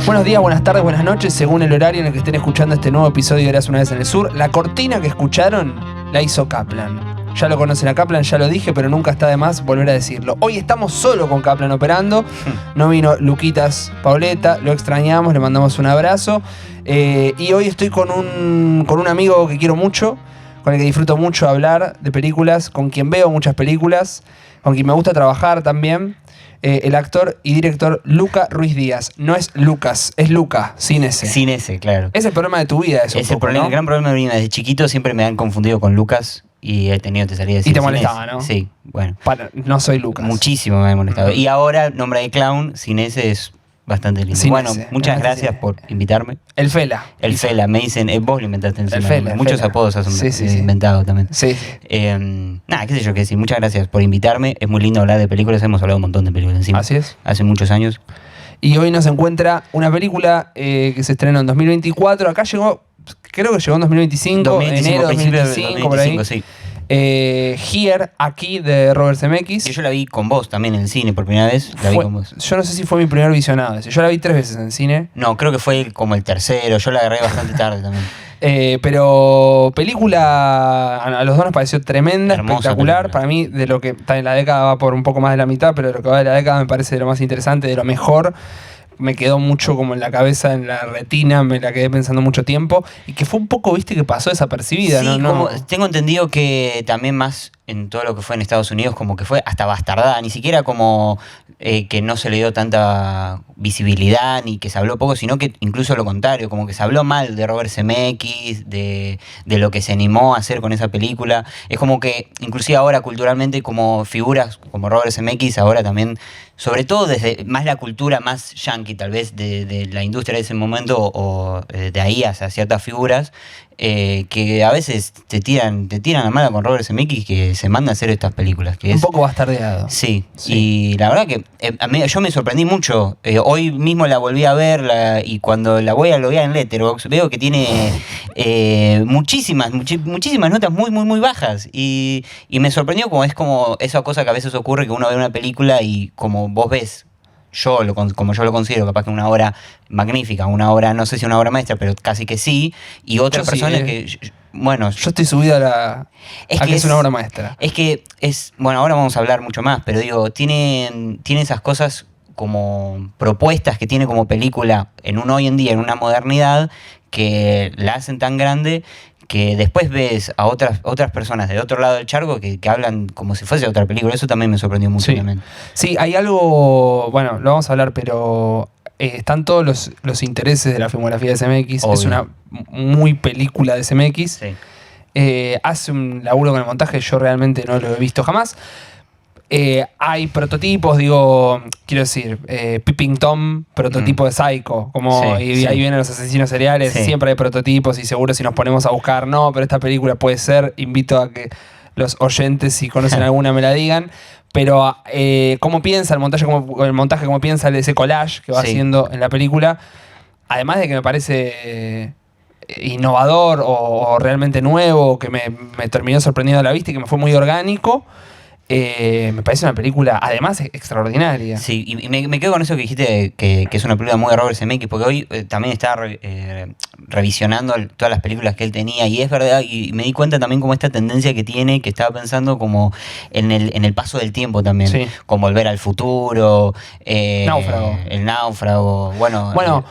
Buenos días, buenas tardes, buenas noches, según el horario en el que estén escuchando este nuevo episodio de Eras una vez en el sur. La cortina que escucharon la hizo Kaplan. Ya lo conocen a Kaplan, ya lo dije, pero nunca está de más volver a decirlo. Hoy estamos solo con Kaplan operando. No vino Luquitas Pauleta, lo extrañamos, le mandamos un abrazo. Y hoy estoy con un amigo que quiero mucho, con el que disfruto mucho hablar de películas, con quien veo muchas películas, con quien me gusta trabajar también. El actor y director Luca Ruiz Díaz. No es Lucas, es Luca, sin S. Sin S, claro. Es el problema de tu vida, eso. Es el gran problema de mi vida. Desde chiquito siempre me han confundido con Lucas y he tenido tesaría de decir. Y te molestaba, ¿no? Sí, bueno. No soy Lucas. Muchísimo me ha molestado. Y ahora, nombre de clown, sin S es bastante lindo. Sin bueno, S, muchas gracias por invitarme. El Fela. El Fela, me dicen, vos lo inventaste encima. El Fela, Muchos Fela. apodos has Sí. inventado también. Sí. Nada, qué sé yo qué decir. Muchas gracias por invitarme. Es muy lindo hablar de películas. Hemos hablado un montón de películas encima. Así es. Hace muchos años. Y hoy nos encuentra una película que se estrenó en 2024. Acá llegó, creo que llegó en 2025, enero 2025, por ahí. Sí. Here, aquí, de Robert Zemeckis. Yo la vi con vos también en el cine por primera vez. La vi con vos. Yo no sé si fue mi primer visionado. Yo la vi 3 veces en cine. No, creo que fue como el tercero. Yo la agarré bastante tarde también. Pero película a los dos nos pareció tremenda, Hermosa espectacular. película. Para mí, de lo que está en la década va por un poco más de la mitad, pero de lo que va de la década me parece de lo más interesante, de lo mejor. Me quedó mucho como en la cabeza, en la retina, me la quedé pensando mucho tiempo. Y que fue un poco, viste, que pasó desapercibida, Sí, ¿no? como, tengo entendido que también más en todo lo que fue en Estados Unidos, como que fue hasta bastardada, ni siquiera como que no se le dio tanta visibilidad ni que se habló poco, sino que incluso lo contrario, como que se habló mal de Robert Zemeckis, de lo que se animó a hacer con esa película. Es como que inclusive ahora culturalmente como figuras como Robert Zemeckis ahora también, sobre todo desde más la cultura más yankee tal vez de la industria de ese momento o de ahí hacia ciertas figuras, que a veces te tiran la mala con Robert Zemeckis, que se manda a hacer estas películas. Que un poco bastardeado. Sí, y la verdad que yo me sorprendí mucho. Hoy mismo la volví a ver y cuando la voy a loguear en Letterboxd veo que tiene muchísimas notas muy, muy, muy bajas. Y me sorprendió como es como esa cosa que a veces ocurre que uno ve una película y como vos ves, como yo lo considero, capaz que una obra magnífica, una obra, no sé si una obra maestra, pero casi que sí, y otras personas que, bueno... Yo estoy subido a que es una obra maestra. Es que bueno, ahora vamos a hablar mucho más, pero digo, tiene esas cosas como propuestas que tiene como película en un hoy en día, en una modernidad, que la hacen tan grande que después ves a otras personas de otro lado del charco que hablan como si fuese otra película. Eso también me sorprendió mucho. También. Sí, hay algo, bueno, lo vamos a hablar, pero están todos los intereses de la filmografía de Zemeckis. Obvio. Es una muy película de Zemeckis. Sí. Hace un laburo con el montaje, yo realmente no lo he visto jamás. Hay prototipos, quiero decir, Peeping Tom, prototipo de Psycho, ahí vienen los asesinos seriales, siempre hay prototipos y seguro si nos ponemos a buscar, no, pero esta película puede ser, invito a que los oyentes, si conocen alguna, me la digan. Pero cómo piensa el montaje, cómo piensa ese collage que va haciendo en la película, además de que me parece innovador o realmente nuevo, que me terminó sorprendiendo a la vista y que me fue muy orgánico. Me parece una película, además, extraordinaria. Sí, y me quedo con eso que dijiste, que es una película muy de Robert Zemeckis, porque hoy también estaba revisionando todas las películas que él tenía, y es verdad, y me di cuenta también como esta tendencia que tiene, que estaba pensando como en el paso del tiempo también, como Volver al Futuro, Náufrago. El Náufrago, bueno.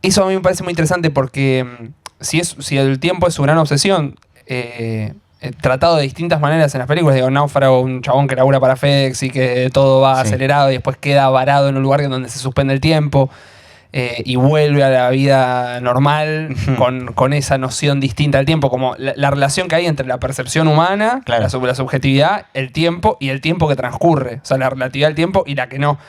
Eso a mí me parece muy interesante porque si el tiempo es su gran obsesión, tratado de distintas maneras en las películas. Náufrago, un chabón que labura para FedEx y que todo va acelerado y después queda varado en un lugar donde se suspende el tiempo y vuelve a la vida normal con esa noción distinta del tiempo, como la relación que hay entre la percepción humana, la subjetividad, el tiempo y el tiempo que transcurre, o sea, la relatividad del tiempo y la que no.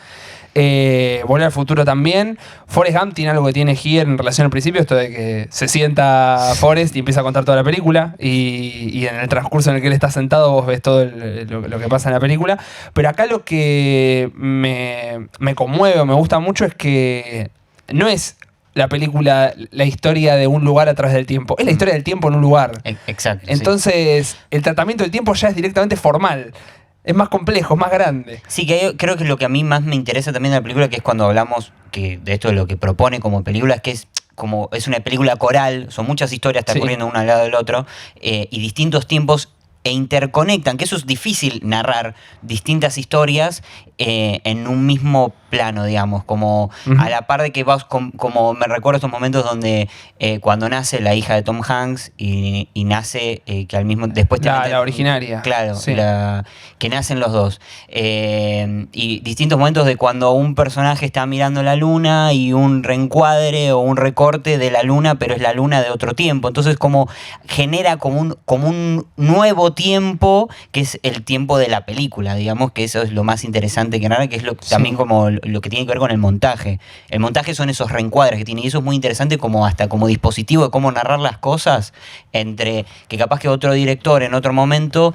Volver al Futuro también. Forrest Gump tiene algo que tiene Here en relación al principio, esto de que se sienta Forrest y empieza a contar toda la película y en el transcurso en el que él está sentado vos ves todo lo que pasa en la película. Pero acá lo que me conmueve o me gusta mucho es que no es la película, la historia de un lugar a través del tiempo, es la historia del tiempo en un lugar. Exacto. Entonces el tratamiento del tiempo ya es directamente formal. es más complejo, es más grande. Sí, creo que lo que a mí más me interesa también de la película, que es cuando hablamos que de esto, de lo que propone como película, es que es una película coral, son muchas historias transcurriendo una al lado del otro, y distintos tiempos interconectan, que eso es difícil narrar distintas historias en un mismo plano, digamos, como a la par de que vas, como me recuerdo estos momentos donde cuando nace la hija de Tom Hanks y nace, que al mismo después la originaria. Claro, sí. Que nacen los dos. Y distintos momentos de cuando un personaje está mirando la luna y un reencuadre o un recorte de la luna, pero es la luna de otro tiempo. Entonces como genera como un nuevo tiempo, que es el tiempo de la película, digamos, que eso es lo más interesante que narra, que es también como lo que tiene que ver con el montaje. El montaje son esos reencuadres que tiene, y eso es muy interesante como hasta como dispositivo de cómo narrar las cosas, entre que capaz que otro director en otro momento,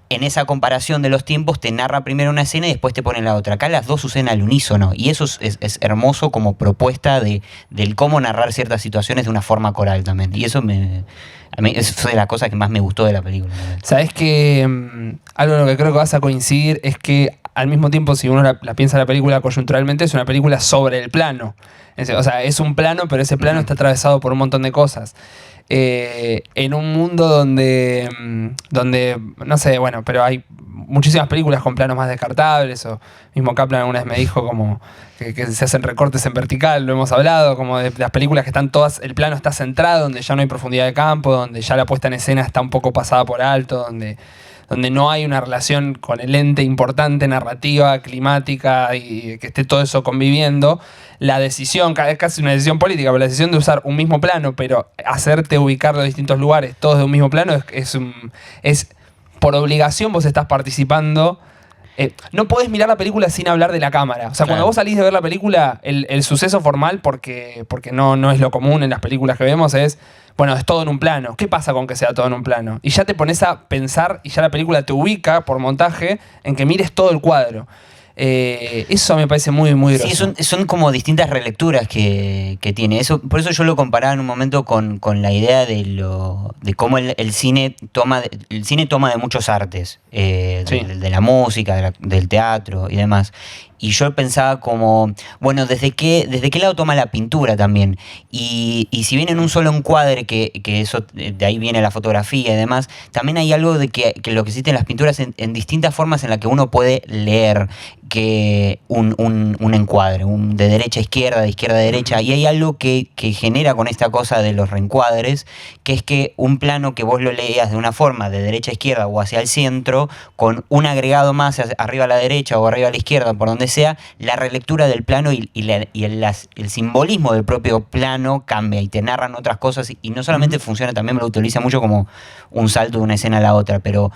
en esa comparación de los tiempos, te narra primero una escena y después te pone la otra. Acá las dos suceden al unísono, y eso es hermoso como propuesta del cómo narrar ciertas situaciones de una forma coral también. Y eso a mí es de las cosas que más me gustó de la película. Sabes que algo en lo que creo que vas a coincidir es que al mismo tiempo, si uno la piensa la película coyunturalmente, es una película sobre el plano. O sea, es un plano, pero ese plano está atravesado por un montón de cosas. En un mundo donde, no sé, bueno, pero hay muchísimas películas con planos más descartables, o mismo Kaplan alguna vez me dijo como que se hacen recortes en vertical, lo hemos hablado, como de las películas que están todas, el plano está centrado, donde ya no hay profundidad de campo, donde ya la puesta en escena está un poco pasada por alto, donde no hay una relación con el ente importante, narrativa, climática, y que esté todo eso conviviendo. La decisión, es casi una decisión política, pero la decisión de usar un mismo plano, pero hacerte ubicar los distintos lugares, todos de un mismo plano, es por obligación vos estás participando. No podés mirar la película sin hablar de la cámara. O sea, cuando vos salís de ver la película, el suceso formal, porque no es lo común en las películas que vemos, es, bueno, es todo en un plano. ¿Qué pasa con que sea todo en un plano? Y ya te pones a pensar, y ya la película te ubica por montaje en que mires todo el cuadro. Eso me parece muy, muy groso. Sí, son como distintas relecturas que tiene. Por eso yo lo comparaba en un momento con la idea de cómo el cine toma de muchos artes, de la música, del teatro y demás. Y yo pensaba como, bueno, ¿desde qué lado toma la pintura también? Y si bien en un solo encuadre, que eso de ahí viene la fotografía y demás, también hay algo de que lo que existen las pinturas en distintas formas en las que uno puede leer que un encuadre, de derecha a izquierda, de izquierda a derecha, y hay algo que genera con esta cosa de los reencuadres, que es que un plano que vos lo leas de una forma, de derecha a izquierda o hacia el centro, con un agregado más arriba a la derecha o arriba a la izquierda, por donde sea, la relectura del plano y el simbolismo del propio plano cambia y te narran otras cosas, y no solamente funciona, también lo utiliza mucho como un salto de una escena a la otra, pero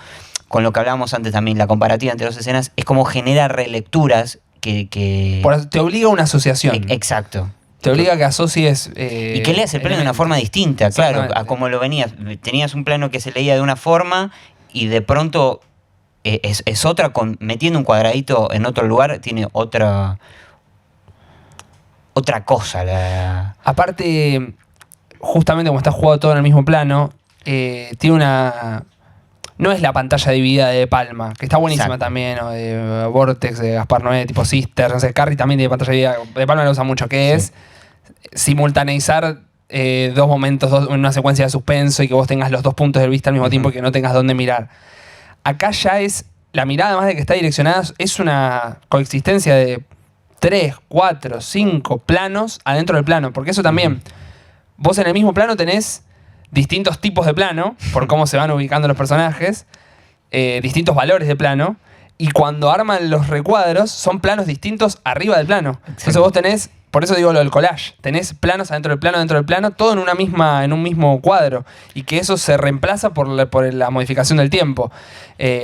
con lo que hablábamos antes también, la comparativa entre dos escenas, es como genera relecturas que... Por eso te obliga a una asociación. Exacto. Te obliga a que asocies... y que leas el plano de una forma distinta, claro, a como lo venías. Tenías un plano que se leía de una forma y de pronto es otra, metiendo un cuadradito en otro lugar, tiene otra cosa. Aparte, justamente como está jugado todo en el mismo plano, tiene una... No es la pantalla dividida de Palma, que está buenísima. Exacto. También, o de Vortex, de Gaspar Noé, tipo Sister, no sé, Carrie también tiene pantalla dividida. De Palma lo usa mucho, que es simultaneizar dos momentos, una secuencia de suspenso, y que vos tengas los dos puntos de vista al mismo tiempo y que no tengas dónde mirar. Acá ya es, la mirada, además de que está direccionada, es una coexistencia de 3, 4, 5 planos adentro del plano, porque eso también, vos en el mismo plano tenés distintos tipos de plano, por cómo se van ubicando los personajes, distintos valores de plano, y cuando arman los recuadros son planos distintos arriba del plano. Exacto. Entonces vos tenés, por eso digo lo del collage, tenés planos adentro del plano, todo en un mismo cuadro, y que eso se reemplaza por la modificación del tiempo.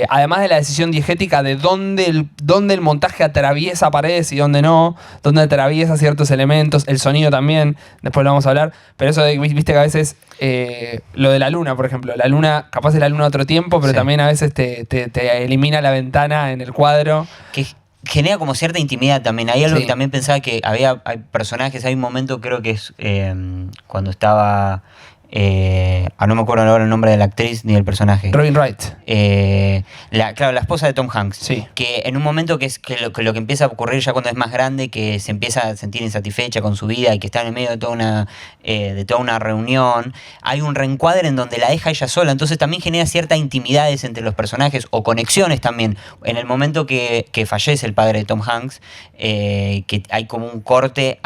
Además de la decisión diegética de dónde el montaje atraviesa paredes y dónde no, dónde atraviesa ciertos elementos, el sonido también, después lo vamos a hablar, pero eso viste que a veces lo de la luna, por ejemplo, la luna, capaz es la luna a otro tiempo, pero también a veces te elimina la ventana en el cuadro. Que genera como cierta intimidad también. Hay algo que también pensaba, que hay personajes, hay un momento, creo que es cuando estaba no me acuerdo ahora el nombre de la actriz ni del personaje. Robin Wright. Claro, la esposa de Tom Hanks. Sí. Que en un momento que lo que empieza a ocurrir ya cuando es más grande, que se empieza a sentir insatisfecha con su vida y que está en el medio de toda una reunión, hay un reencuadre en donde la deja ella sola. Entonces también genera ciertas intimidades entre los personajes o conexiones también. En el momento que fallece el padre de Tom Hanks, que hay como un corte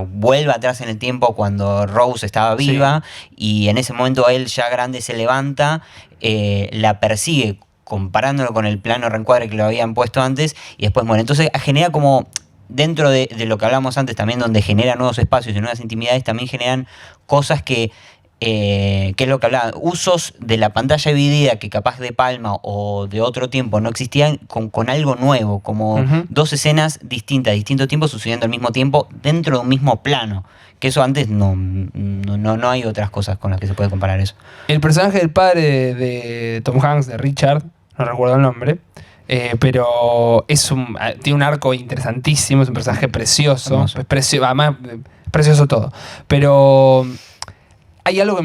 vuelve atrás en el tiempo cuando Rose estaba viva, sí. Y en ese momento él ya grande se levanta, la persigue comparándolo con el plano reencuadre que lo habían puesto antes y después muere. Entonces genera como, dentro de lo que hablamos antes también, donde genera nuevos espacios y nuevas intimidades, también generan cosas que es lo que hablaba, usos de la pantalla dividida que capaz de Palma o de otro tiempo no existían con algo nuevo, como dos escenas distintas, distintos tiempos sucediendo al mismo tiempo dentro de un mismo plano. Que eso antes no hay otras cosas con las que se puede comparar eso. El personaje del padre de Tom Hanks, de Richard, no recuerdo el nombre, pero tiene un arco interesantísimo, es un personaje precioso, además precioso todo. Pero hay algo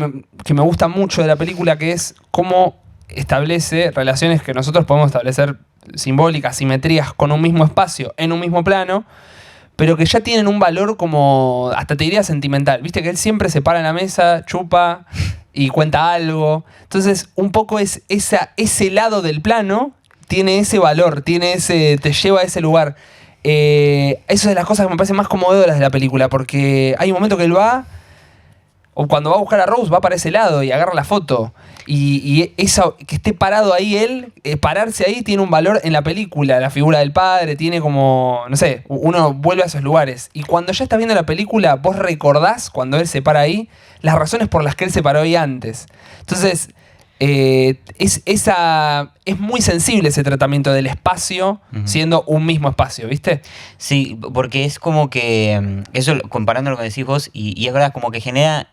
que me gusta mucho de la película, que es cómo establece relaciones que nosotros podemos establecer simbólicas, simetrías con un mismo espacio, en un mismo plano, pero que ya tienen un valor como, hasta te diría sentimental. Viste que él siempre se para en la mesa, chupa y cuenta algo. Entonces, un poco es ese lado del plano, tiene ese valor, te lleva a ese lugar. Eso es de las cosas que me parecen más conmovedoras de la película, porque hay un momento que él va, o cuando va a buscar a Rose, va para ese lado y agarra la foto. Y eso, que esté parado ahí él, pararse ahí tiene un valor en la película. La figura del padre tiene como, no sé, uno vuelve a esos lugares. Y cuando ya estás viendo la película, vos recordás, cuando él se para ahí, las razones por las que él se paró ahí antes. Entonces, es muy sensible ese tratamiento del espacio siendo un mismo espacio, ¿viste? Sí, porque es como que, eso comparando lo que decís vos, y es verdad, como que genera,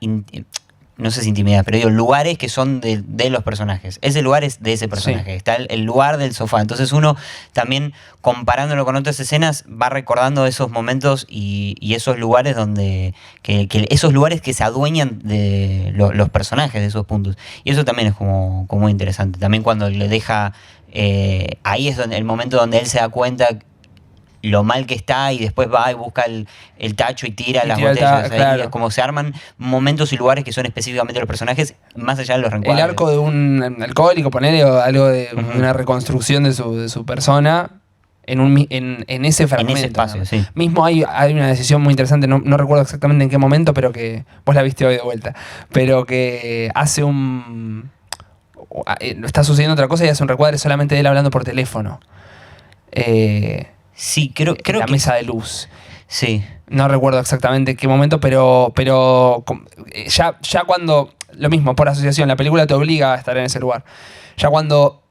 no sé si intimidad, pero digo, lugares que son de los personajes. Ese lugar es de ese personaje, sí. Está el lugar del sofá. Entonces uno también, comparándolo con otras escenas, va recordando esos momentos y esos lugares donde esos lugares que se adueñan de los personajes de esos puntos. Y eso también es como muy interesante. También cuando le deja, ahí es el momento donde él se da cuenta lo mal que está y después va y busca el tacho y tira las botellas. Claro. Como se arman momentos y lugares que son específicamente los personajes, más allá de los reencuadres. El arco de un alcohólico, ponerle algo de una reconstrucción de su persona en ese fragmento. En ese espacio, sí. Mismo hay una decisión muy interesante, no recuerdo exactamente en qué momento, pero que vos la viste hoy de vuelta, pero que hace está sucediendo otra cosa y hace un recuadre solamente de él hablando por teléfono. Sí, creo la mesa de luz. Sí. No recuerdo exactamente en qué momento, pero ya cuando, lo mismo, por asociación, la película te obliga a estar en ese lugar. Ya cuando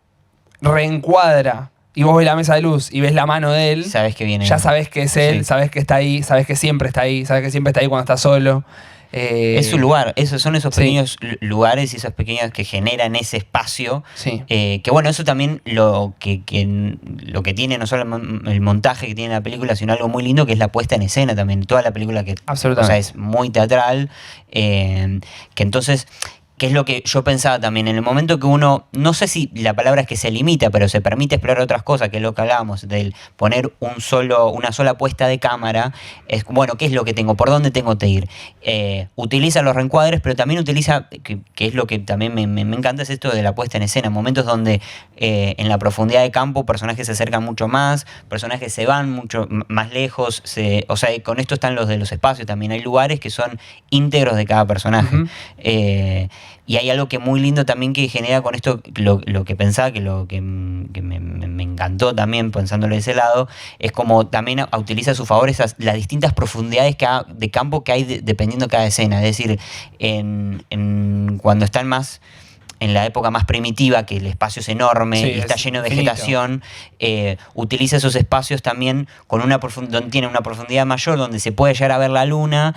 reencuadra y vos ves la mesa de luz y ves la mano de él, sabes que viene. Ya sabes que es él, sí. Sabes que está ahí, sabes que siempre está ahí, sabes que siempre está ahí cuando está solo. Es su lugar, son esos pequeños lugares y esos pequeños que generan ese espacio. Sí. Que bueno, eso también lo que tiene no solo el montaje que tiene la película, sino algo muy lindo que es la puesta en escena también. Toda la película absolutamente. O sea, es muy teatral. Que entonces, que es lo que yo pensaba también, en el momento que uno, no sé si la palabra es que se limita, pero se permite explorar otras cosas, que es lo que hablábamos, del poner una sola puesta de cámara, es bueno, ¿qué es lo que tengo? ¿Por dónde tengo que ir? Utiliza los reencuadres, pero también utiliza, que es lo que también me encanta, es esto de la puesta en escena, momentos donde en la profundidad de campo personajes se acercan mucho más, personajes se van mucho más lejos, o sea, con esto están los de los espacios, también hay lugares que son íntegros de cada personaje. Y hay algo que muy lindo también que genera con esto, lo que pensaba, que me encantó también pensándolo de ese lado, es como también utiliza a su favor las distintas profundidades de campo que hay dependiendo de cada escena. Es decir, cuando están más en la época más primitiva, que el espacio es enorme Sí, y está es lleno de infinito. vegetación, utiliza esos espacios también con donde tiene una profundidad mayor, donde se puede llegar a ver la luna,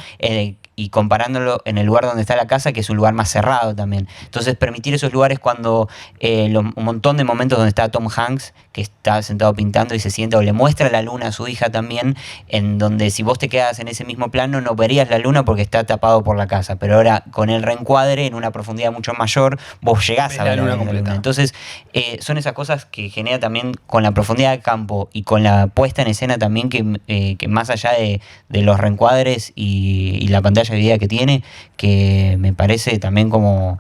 y comparándolo en el lugar donde está la casa, que es un lugar más cerrado también. Entonces, permitir esos lugares cuando un montón de momentos donde está Tom Hanks, que está sentado pintando y se sienta o le muestra la luna a su hija también, en donde si vos te quedas en ese mismo plano no verías la luna porque está tapado por la casa, pero ahora con el reencuadre en una profundidad mucho mayor, vos llegás Ves a ver la luna completa. Entonces, son esas cosas que genera también con la profundidad del campo y con la puesta en escena también que más allá de los reencuadres y la pantalla de vida que tiene, que me parece también como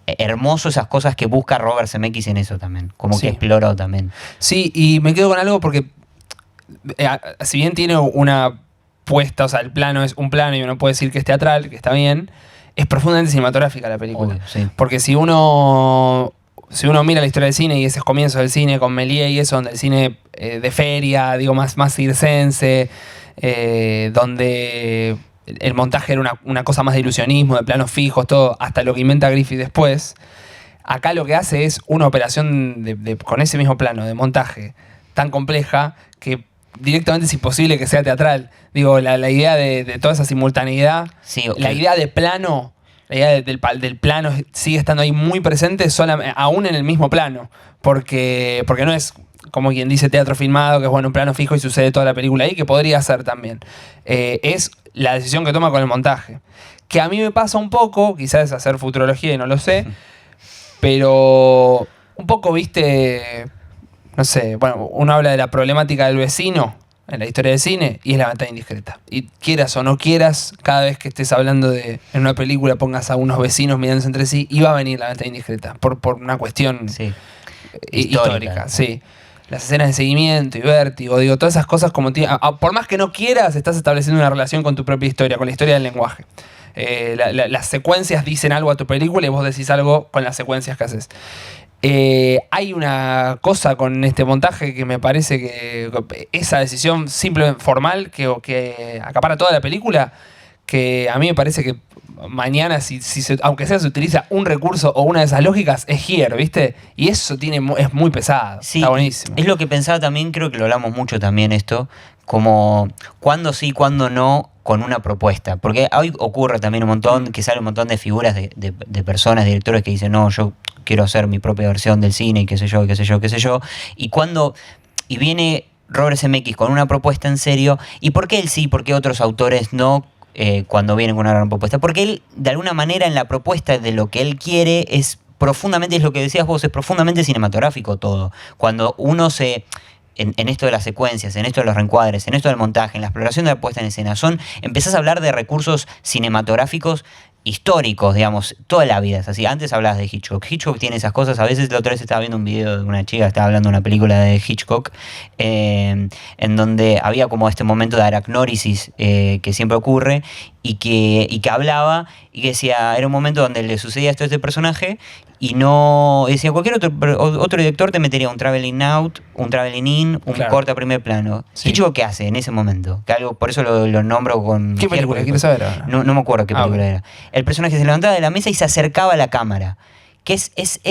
hermoso esas cosas que busca Robert Zemeckis en eso también, como Sí. que exploró también. Sí, y me quedo con algo porque si bien tiene una puesta, o sea, el plano es un plano y uno puede decir que es teatral, que está bien, es profundamente cinematográfica la película. Obvio, sí. Porque si uno mira la historia del cine y esos comienzos del cine con Méliès y eso, donde el cine de feria, digo, más circense, donde el montaje era una cosa más de ilusionismo, de planos fijos, todo, hasta lo que inventa Griffith después. Acá lo que hace es una operación con ese mismo plano de montaje tan compleja que directamente es imposible que sea teatral. Digo, la idea de toda esa simultaneidad, Sí, la idea de plano, la idea del plano sigue estando ahí muy presente, aún en el mismo plano. Porque no es como quien dice teatro filmado, que es bueno, un plano fijo y sucede toda la película ahí, que podría ser también. Es la decisión que toma con el montaje. Que a mí me pasa un poco, quizás es hacer futurología y no lo sé, pero un poco, viste, no sé, bueno, uno habla de la problemática del vecino en la historia del cine y es la ventana indiscreta. Y quieras o no quieras, cada vez que estés hablando en una película pongas a unos vecinos mirándose entre sí y va a venir la ventana indiscreta por una cuestión Sí. histórica, sí. Las escenas de seguimiento y vértigo, digo, todas esas cosas como por más que no quieras, estás estableciendo una relación con tu propia historia, con la historia del lenguaje. Las secuencias dicen algo a tu película y vos decís algo con las secuencias que haces. Hay una cosa con este montaje que me parece que esa decisión simple, formal, que acapara toda la película, que a mí me parece que mañana, aunque sea se utiliza un recurso o una de esas lógicas, es here, ¿viste? Y eso es muy pesado, Sí, está buenísimo. es lo que pensaba también, creo que lo hablamos mucho también esto, como cuándo sí, cuándo no con una propuesta. Porque hoy ocurre también un montón, que sale un montón de figuras de personas, directores que dicen, no, yo quiero hacer mi propia versión del cine y qué sé yo, qué sé yo, qué sé yo. Y viene Robert Zemeckis con una propuesta en serio, ¿y por qué él sí, por qué otros autores no? Cuando vienen con una gran propuesta. Porque él, de alguna manera, en la propuesta de lo que él quiere es profundamente, es lo que decías vos, es profundamente cinematográfico todo. Cuando uno en esto de las secuencias, en esto de los reencuadres, en esto del montaje, en la exploración de la puesta en escena, empezás a hablar de recursos cinematográficos históricos, digamos, toda la vida es así. Antes hablabas de Hitchcock. Hitchcock tiene esas cosas. A veces la otra vez estaba viendo un video de una chica que estaba hablando de una película de Hitchcock, en donde había como este momento de aracnórisis que siempre ocurre y que hablaba y que decía, era un momento donde le sucedía esto a este personaje y no decía, cualquier otro director te metería un traveling out, un traveling in, un Claro. corte a primer plano. Sí. Hitchcock, ¿qué hace en ese momento? Que algo, por eso lo nombro con... ¿Qué película? ¿Quieres saber ahora? No me acuerdo qué película ok. era. El personaje se levantaba de la mesa y se acercaba a la cámara. Que es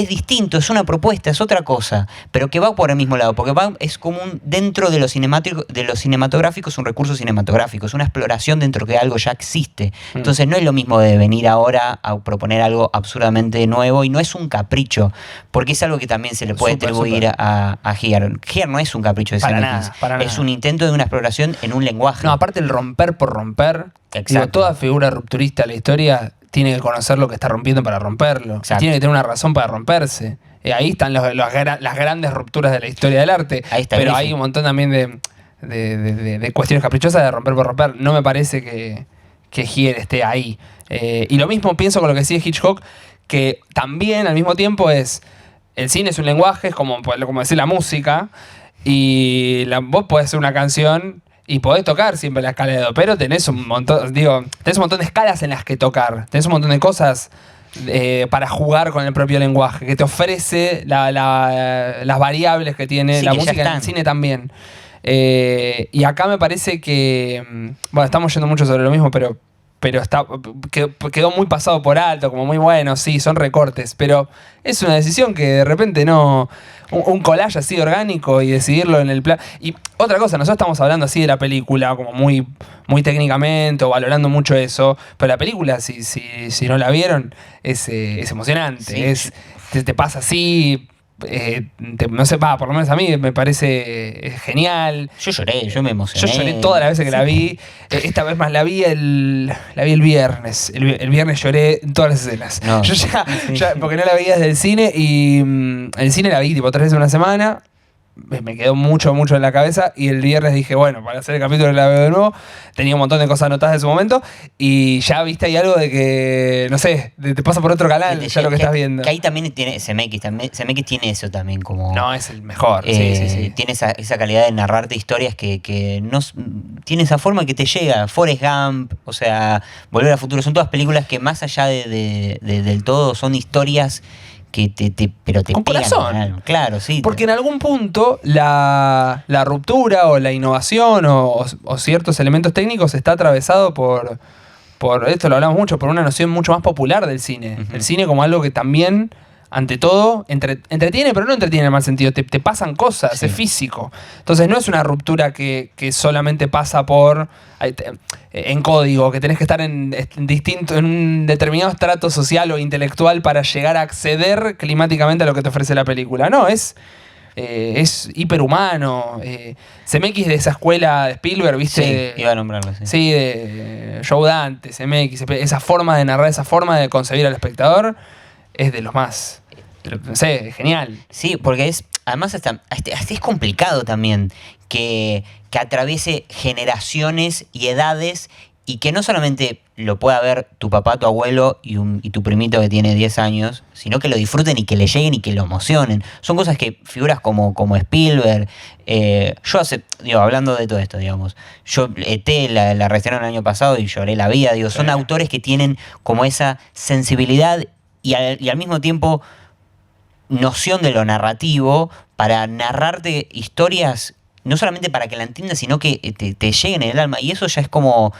distinto, es una propuesta, es otra cosa, pero que va por el mismo lado, porque es como dentro de lo cinematográfico, es un recurso cinematográfico, es una exploración dentro de algo ya existe. Entonces no es lo mismo de venir ahora a proponer algo absurdamente nuevo y no es un capricho, porque es algo que también se le puede atribuir a Here. Here no es un capricho de Para Zemeckis, nada, para es nada. un intento de una exploración en un lenguaje. No, aparte el romper por romper. Exacto. Digo, toda figura rupturista de la historia tiene que conocer lo que está rompiendo para romperlo. Exacto. Tiene que tener una razón para romperse. Ahí están las grandes rupturas de la historia del arte. Ahí está Pero Griffith. hay un montón también de cuestiones caprichosas de romper por romper. No me parece que Here esté ahí. Y lo mismo pienso con lo que decía Hitchcock, que también al mismo tiempo el cine es un lenguaje, es como decir la música, y vos podés hacer una canción y podés tocar siempre la escala de do, pero tenés un montón de escalas en las que tocar, tenés un montón de cosas para jugar con el propio lenguaje, que te ofrece las variables que tiene Sí, la que ya música en el están. cine también. Y acá me parece que, bueno, estamos yendo mucho sobre lo mismo, pero pero quedó muy pasado por alto, como muy bueno, sí, son recortes, pero es una decisión que de repente no... Un collage así orgánico y decidirlo en el plan... Y otra cosa, nosotros estamos hablando así de la película, como muy, muy técnicamente o valorando mucho eso, pero la película, si no la vieron, es emocionante, Sí. te pasa así... no sé, por lo menos a mí me parece genial. Yo lloré, yo me emocioné. Yo lloré todas las veces que la vi. Esta vez más la vi el viernes. El viernes lloré en todas las escenas. No. Yo porque no la veía desde el cine y el cine la vi tipo 3 veces en una semana. Me quedó mucho en la cabeza y el viernes dije, bueno, para hacer el capítulo la veo de nuevo. Tenía un montón de cosas anotadas de su momento y ya viste ahí algo de que, no sé, te pasa por otro canal ya lo que estás viendo. Que ahí también tiene CMX tiene eso también como... No, es el mejor, sí. Tiene esa calidad de narrarte historias que no... Tiene esa forma que te llega. Forrest Gump, o sea, Volver al Futuro. Son todas películas que más allá del todo son historias que pero te con pegan corazón. en algo. Claro, sí. Porque en algún punto la ruptura o la innovación o ciertos elementos técnicos está atravesado por esto lo hablamos mucho, por una noción mucho más popular del cine. Uh-huh. El cine como algo que también, ante todo, entretiene, pero no entretiene en el mal sentido. Te pasan cosas, Sí. es físico. Entonces no es una ruptura que solamente pasa por en código, que tenés que estar en un determinado estrato social o intelectual para llegar a acceder climáticamente a lo que te ofrece la película. No, es hiperhumano. CMX de esa escuela de Spielberg, ¿viste? Sí, iba a nombrarlo, sí. Sí, de Joe Dante, CMX, esa forma de narrar, esa forma de concebir al espectador es de los más, no sé, genial. Sí, porque además hasta es complicado también que atraviese generaciones y edades y que no solamente lo pueda ver tu papá, tu abuelo y tu primito que tiene 10 años, sino que lo disfruten y que le lleguen y que lo emocionen. Son cosas que figuras como Spielberg, hablando de todo esto, digamos, yo E.T. la reestrenaron el año pasado y lloré la vida, son Sí. autores que tienen como esa sensibilidad y al mismo tiempo noción de lo narrativo para narrarte historias, no solamente para que la entiendas, sino que te lleguen en el alma. Y eso ya es como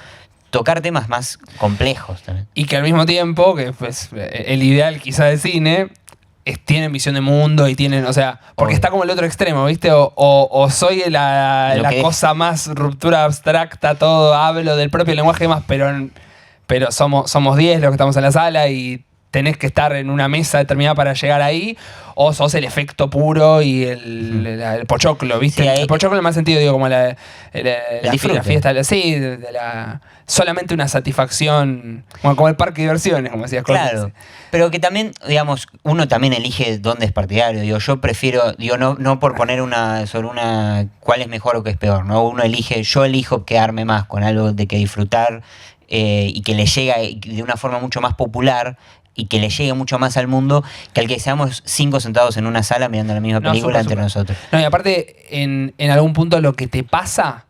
tocar temas más complejos también. Y que al mismo tiempo, que pues, el ideal quizá del cine, tienen visión de mundo y tienen, o sea, porque Obvio. está como el otro extremo, ¿viste? O soy la cosa más ruptura abstracta, todo, hablo del propio lenguaje y demás, pero somos 10 los que estamos en la sala y tenés que estar en una mesa determinada para llegar ahí, o sos el efecto puro y el pochoclo, ¿viste? Sí, El pochoclo en el más sentido, digo, como la disfrute. fiesta, sí, solamente una satisfacción, como el parque de diversiones, como decías. Claro, pero que también, digamos, uno también elige dónde es partidario. Yo prefiero, no por poner cuál es mejor o qué es peor, ¿no? Yo elijo quedarme más con algo de que disfrutar y que le llega de una forma mucho más popular y que le llegue mucho más al mundo que al que seamos 5 sentados en una sala mirando la misma película entre nosotros. No, y aparte, en algún punto lo que te pasa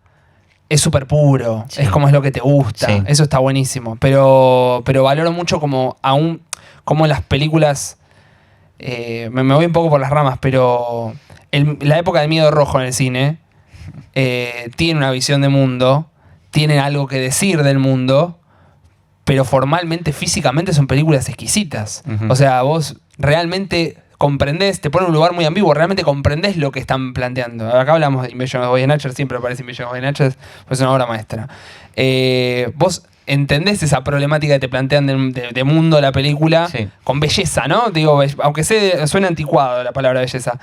es súper puro, Sí. es como es lo que te gusta, Sí. eso está buenísimo. Pero valoro mucho como las películas, me voy un poco por las ramas, pero la época de Miedo Rojo en el cine tiene una visión de mundo, tiene algo que decir del mundo, pero formalmente, físicamente son películas exquisitas. Uh-huh. O sea, vos realmente comprendés, te pone en un lugar muy ambiguo, realmente comprendés lo que están planteando. Acá hablamos de Invasion of the Body Snatchers, siempre aparece Invasion of the Body Snatchers, pues es una obra maestra. Vos entendés esa problemática que te plantean de mundo de la película, Sí. con belleza, ¿no? Digo, aunque suene anticuado la palabra belleza.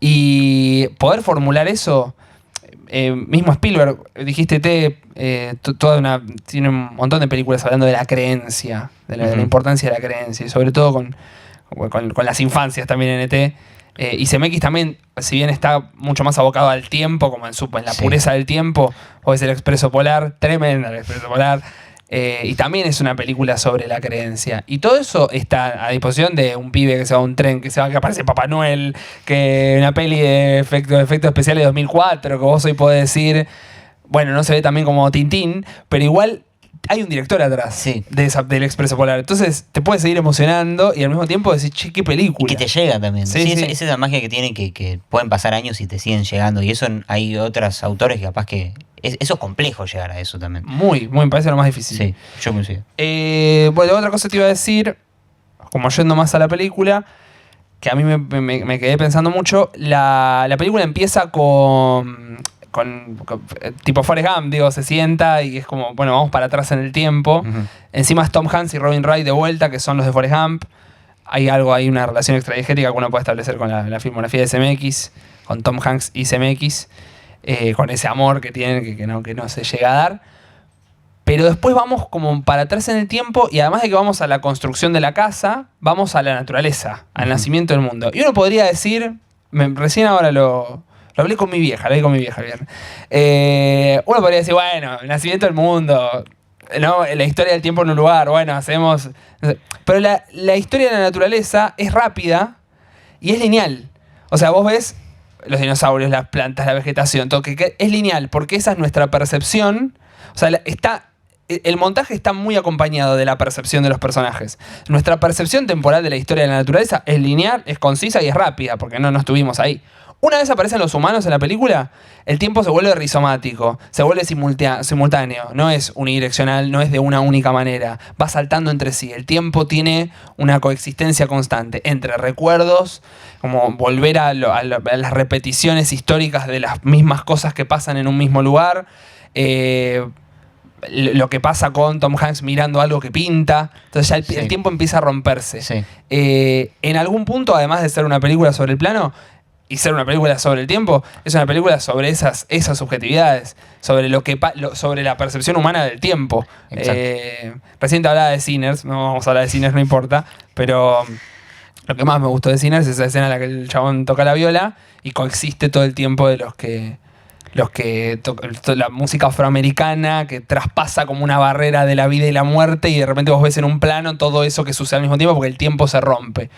Y poder formular eso... mismo Spielberg, dijiste, tiene un montón de películas hablando de la creencia, de la importancia de la creencia, y sobre todo con las infancias también en E.T. Y CMX también, si bien está mucho más abocado al tiempo, como en la Sí. pureza del tiempo, o es el Expreso Polar, tremenda el Expreso Polar, y también es una película sobre la creencia. Y todo eso está a disposición de un pibe que se va a un tren, que aparece Papá Noel, que una peli de efectos especiales de 2004, que vos hoy podés decir, bueno, no se ve también como Tintín, pero igual hay un director atrás Sí. del Expreso Polar. Entonces te puede seguir emocionando y al mismo tiempo decir, che, qué película. Y que te llega también. Sí, sí. Es esa magia que tiene que pueden pasar años y te siguen llegando. Y eso hay otros autores que capaz que eso es complejo llegar a eso también. Muy, me parece lo más difícil. Sí, yo coincido. Bueno, otra cosa te iba a decir, como yendo más a la película, que a mí me quedé pensando mucho. La película empieza con tipo Forrest Gump, digo, se sienta y es como, bueno, vamos para atrás en el tiempo. Uh-huh. Encima es Tom Hanks y Robin Wright de vuelta, que son los de Forrest Gump. Hay una relación extradiegética que uno puede establecer con la filmografía de CMX, con Tom Hanks y CMX, con ese amor que tienen, que no se llega a dar. Pero después vamos como para atrás en el tiempo y además de que vamos a la construcción de la casa, vamos a la naturaleza, al nacimiento del mundo. Y uno podría decir, recién ahora lo hablé con mi vieja, el viernes. Uno podría decir, bueno, el nacimiento del mundo, ¿no? La historia del tiempo en un lugar, bueno, hacemos... Pero la historia de la naturaleza es rápida y es lineal. O sea, vos ves los dinosaurios, las plantas, la vegetación, todo que es lineal, porque esa es nuestra percepción. O sea, el montaje está muy acompañado de la percepción de los personajes. Nuestra percepción temporal de la historia de la naturaleza es lineal, es concisa y es rápida, porque no estuvimos ahí. Una vez aparecen los humanos en la película, el tiempo se vuelve rizomático, se vuelve simultáneo, no es unidireccional, no es de una única manera, va saltando entre sí. El tiempo tiene una coexistencia constante entre recuerdos, como volver a las repeticiones históricas de las mismas cosas que pasan en un mismo lugar, lo que pasa con Tom Hanks mirando algo que pinta. Entonces ya el tiempo empieza a romperse. Sí. En algún punto, además de ser una película sobre el plano y ser una película sobre el tiempo, es una película sobre esas subjetividades, sobre sobre la percepción humana del tiempo. Recién te hablaba de Sinners, no vamos a hablar de Sinners, no importa, pero lo que más me gustó de Sinners es esa escena en la que el chabón toca la viola y coexiste todo el tiempo de la música afroamericana que traspasa como una barrera de la vida y la muerte, y de repente vos ves en un plano todo eso que sucede al mismo tiempo porque el tiempo se rompe.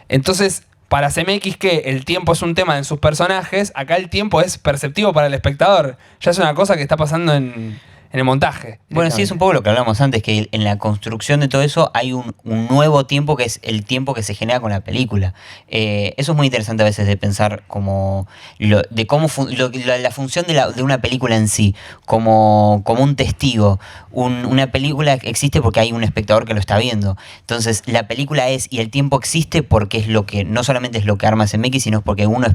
Entonces, para CMX, que el tiempo es un tema en sus personajes, acá el tiempo es perceptivo para el espectador. Ya es una cosa que está pasando en el montaje. Bueno, sí, es un poco lo que hablamos antes, que en la construcción de todo eso hay un nuevo tiempo que es el tiempo que se genera con la película. Eso es muy interesante a veces de pensar como de cómo la función de una película en sí, como un testigo. Una película existe porque hay un espectador que lo está viendo. Entonces, la película y el tiempo existe porque es no solamente es lo que arma CMX, sino porque uno es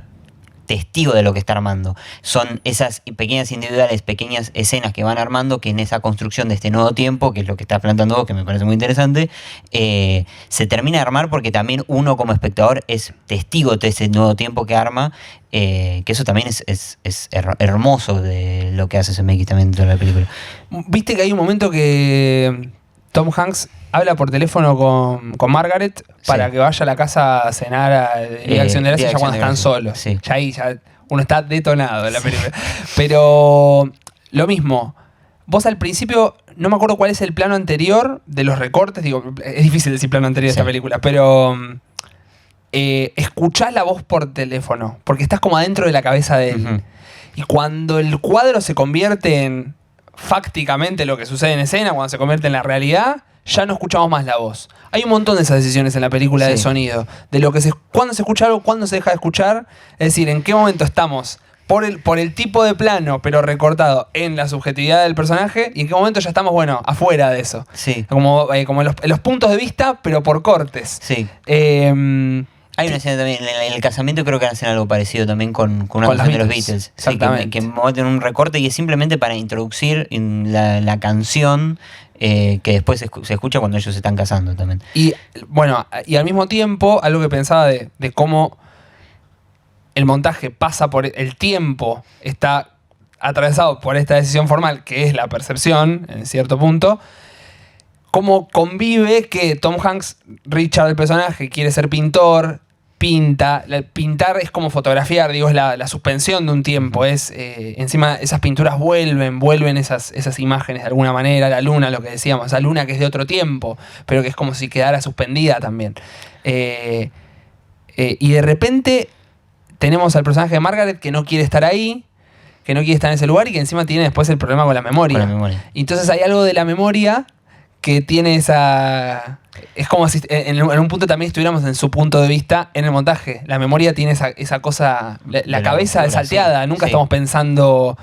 testigo de lo que está armando. Son esas pequeñas individuales, pequeñas escenas que van armando, que en esa construcción de este nuevo tiempo, que es lo que estás planteando vos, que me parece muy interesante, se termina de armar porque también uno como espectador es testigo de ese nuevo tiempo que arma, que eso también es hermoso de lo que hace CMX también dentro de la película. Viste que hay un momento que Tom Hanks habla por teléfono con Margaret para que vaya a la casa a cenar a Día de Acción de Gracias ya cuando están solos. Sí. Ya ahí uno está detonado en la película. Pero lo mismo, vos al principio, no me acuerdo cuál es el plano anterior de los recortes, digo, es difícil decir plano anterior de esta película, pero escuchás la voz por teléfono, porque estás como adentro de la cabeza de él. Uh-huh. Y cuando el cuadro se convierte en fácticamente lo que sucede en escena, cuando se convierte en la realidad, ya no escuchamos más la voz. Hay un montón de esas decisiones en la película de sonido, de lo que cuándo se escucha algo, cuándo se deja de escuchar, es decir, en qué momento estamos por el tipo de plano, pero recortado en la subjetividad del personaje, y en qué momento ya estamos, afuera de eso. Sí. Como en los puntos de vista, pero por cortes. Sí. Hay una escena también, en el casamiento creo que hacen algo parecido también con una canción de los Beatles. Exactamente. Sí, que meten un recorte y es simplemente para introducir la canción que después se escucha cuando ellos se están casando también. Y al mismo tiempo, algo que pensaba de cómo el montaje pasa por el tiempo, está atravesado por esta decisión formal, que es la percepción, en cierto punto. Cómo convive que Tom Hanks, Richard, el personaje, quiere ser pintor, pinta. Pintar es como fotografiar, digo, es la suspensión de un tiempo. Encima esas pinturas vuelven esas imágenes de alguna manera. La luna, lo que decíamos, esa luna que es de otro tiempo, pero que es como si quedara suspendida también. Y de repente tenemos al personaje de Margaret que no quiere estar ahí, que no quiere estar en ese lugar y que encima tiene después el problema con la memoria. Y entonces hay algo de la memoria que tiene esa... Es como si en un punto también estuviéramos en su punto de vista en el montaje. La memoria tiene esa cosa... La cabeza es salteada. Nunca estamos pensando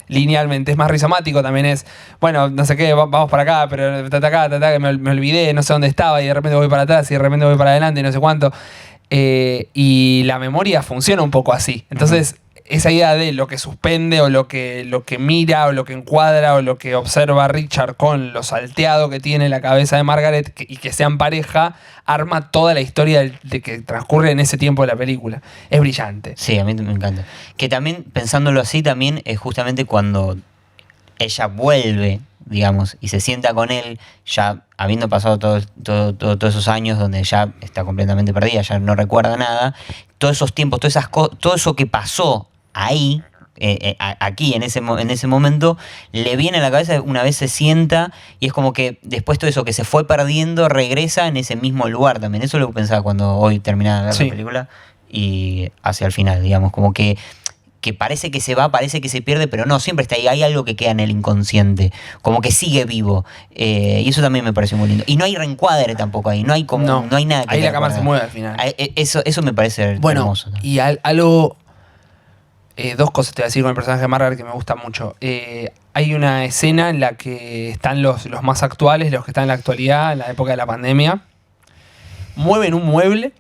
linealmente. Es más rizomático, también es, bueno, no sé qué, vamos para acá, pero que me olvidé, no sé dónde estaba y de repente voy para atrás y de repente voy para adelante y no sé cuánto. Y la memoria funciona un poco así. Entonces, esa idea de lo que suspende o lo que mira o lo que encuadra o lo que observa Richard con lo salteado que tiene la cabeza de Margaret y que sean pareja, arma toda la historia de que transcurre en ese tiempo de la película. Es brillante. Sí, a mí me encanta. Que también, pensándolo así, también es justamente cuando ella vuelve, digamos, y se sienta con él, ya habiendo pasado todos esos años donde ya está completamente perdida, ya no recuerda nada, todos esos tiempos, todo eso que pasó ahí, aquí, en ese momento, le viene a la cabeza una vez se sienta y es como que después todo eso que se fue perdiendo regresa en ese mismo lugar también. Eso es lo que pensaba cuando hoy terminaba de ver la película y hacia el final, digamos, como que parece que se va, parece que se pierde, pero no, siempre está ahí. Hay algo que queda en el inconsciente, como que sigue vivo. Y eso también me pareció muy lindo. Y no hay reencuadre tampoco ahí, no hay nada que ahí la cámara se mueve al final. Eso me parece hermoso. Y algo... dos cosas te voy a decir con el personaje de Margaret que me gusta mucho. Hay una escena en la que están los más actuales, los que están en la actualidad, en la época de la pandemia. Mueven un mueble.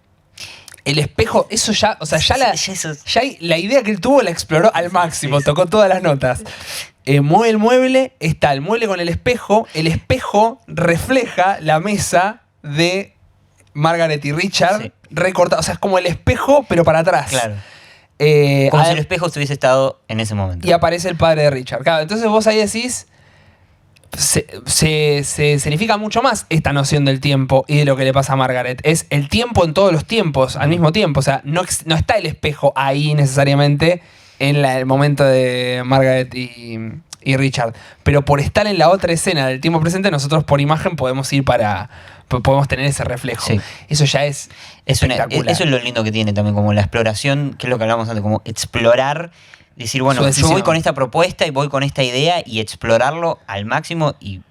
El espejo, eso ya, o sea, ya la idea que él tuvo la exploró al máximo, tocó todas las notas. Mueve el mueble, está el mueble con el espejo refleja la mesa de Margaret y Richard recortada, o sea, es como el espejo, pero para atrás. Claro. Como si el espejo estuviese estado en ese momento. Y aparece el padre de Richard. Claro, entonces vos ahí decís, se significa mucho más esta noción del tiempo y de lo que le pasa a Margaret. Es el tiempo en todos los tiempos, al mismo tiempo. O sea, no está el espejo ahí necesariamente en el momento de Margaret y Richard. Pero por estar en la otra escena del tiempo presente, nosotros por imagen podemos podemos tener ese reflejo. Sí. Eso ya es espectacular. Eso es lo lindo que tiene también, como la exploración, que es lo que hablamos antes, como explorar. Decir, bueno, yo voy con esta propuesta y voy con esta idea y explorarlo al máximo y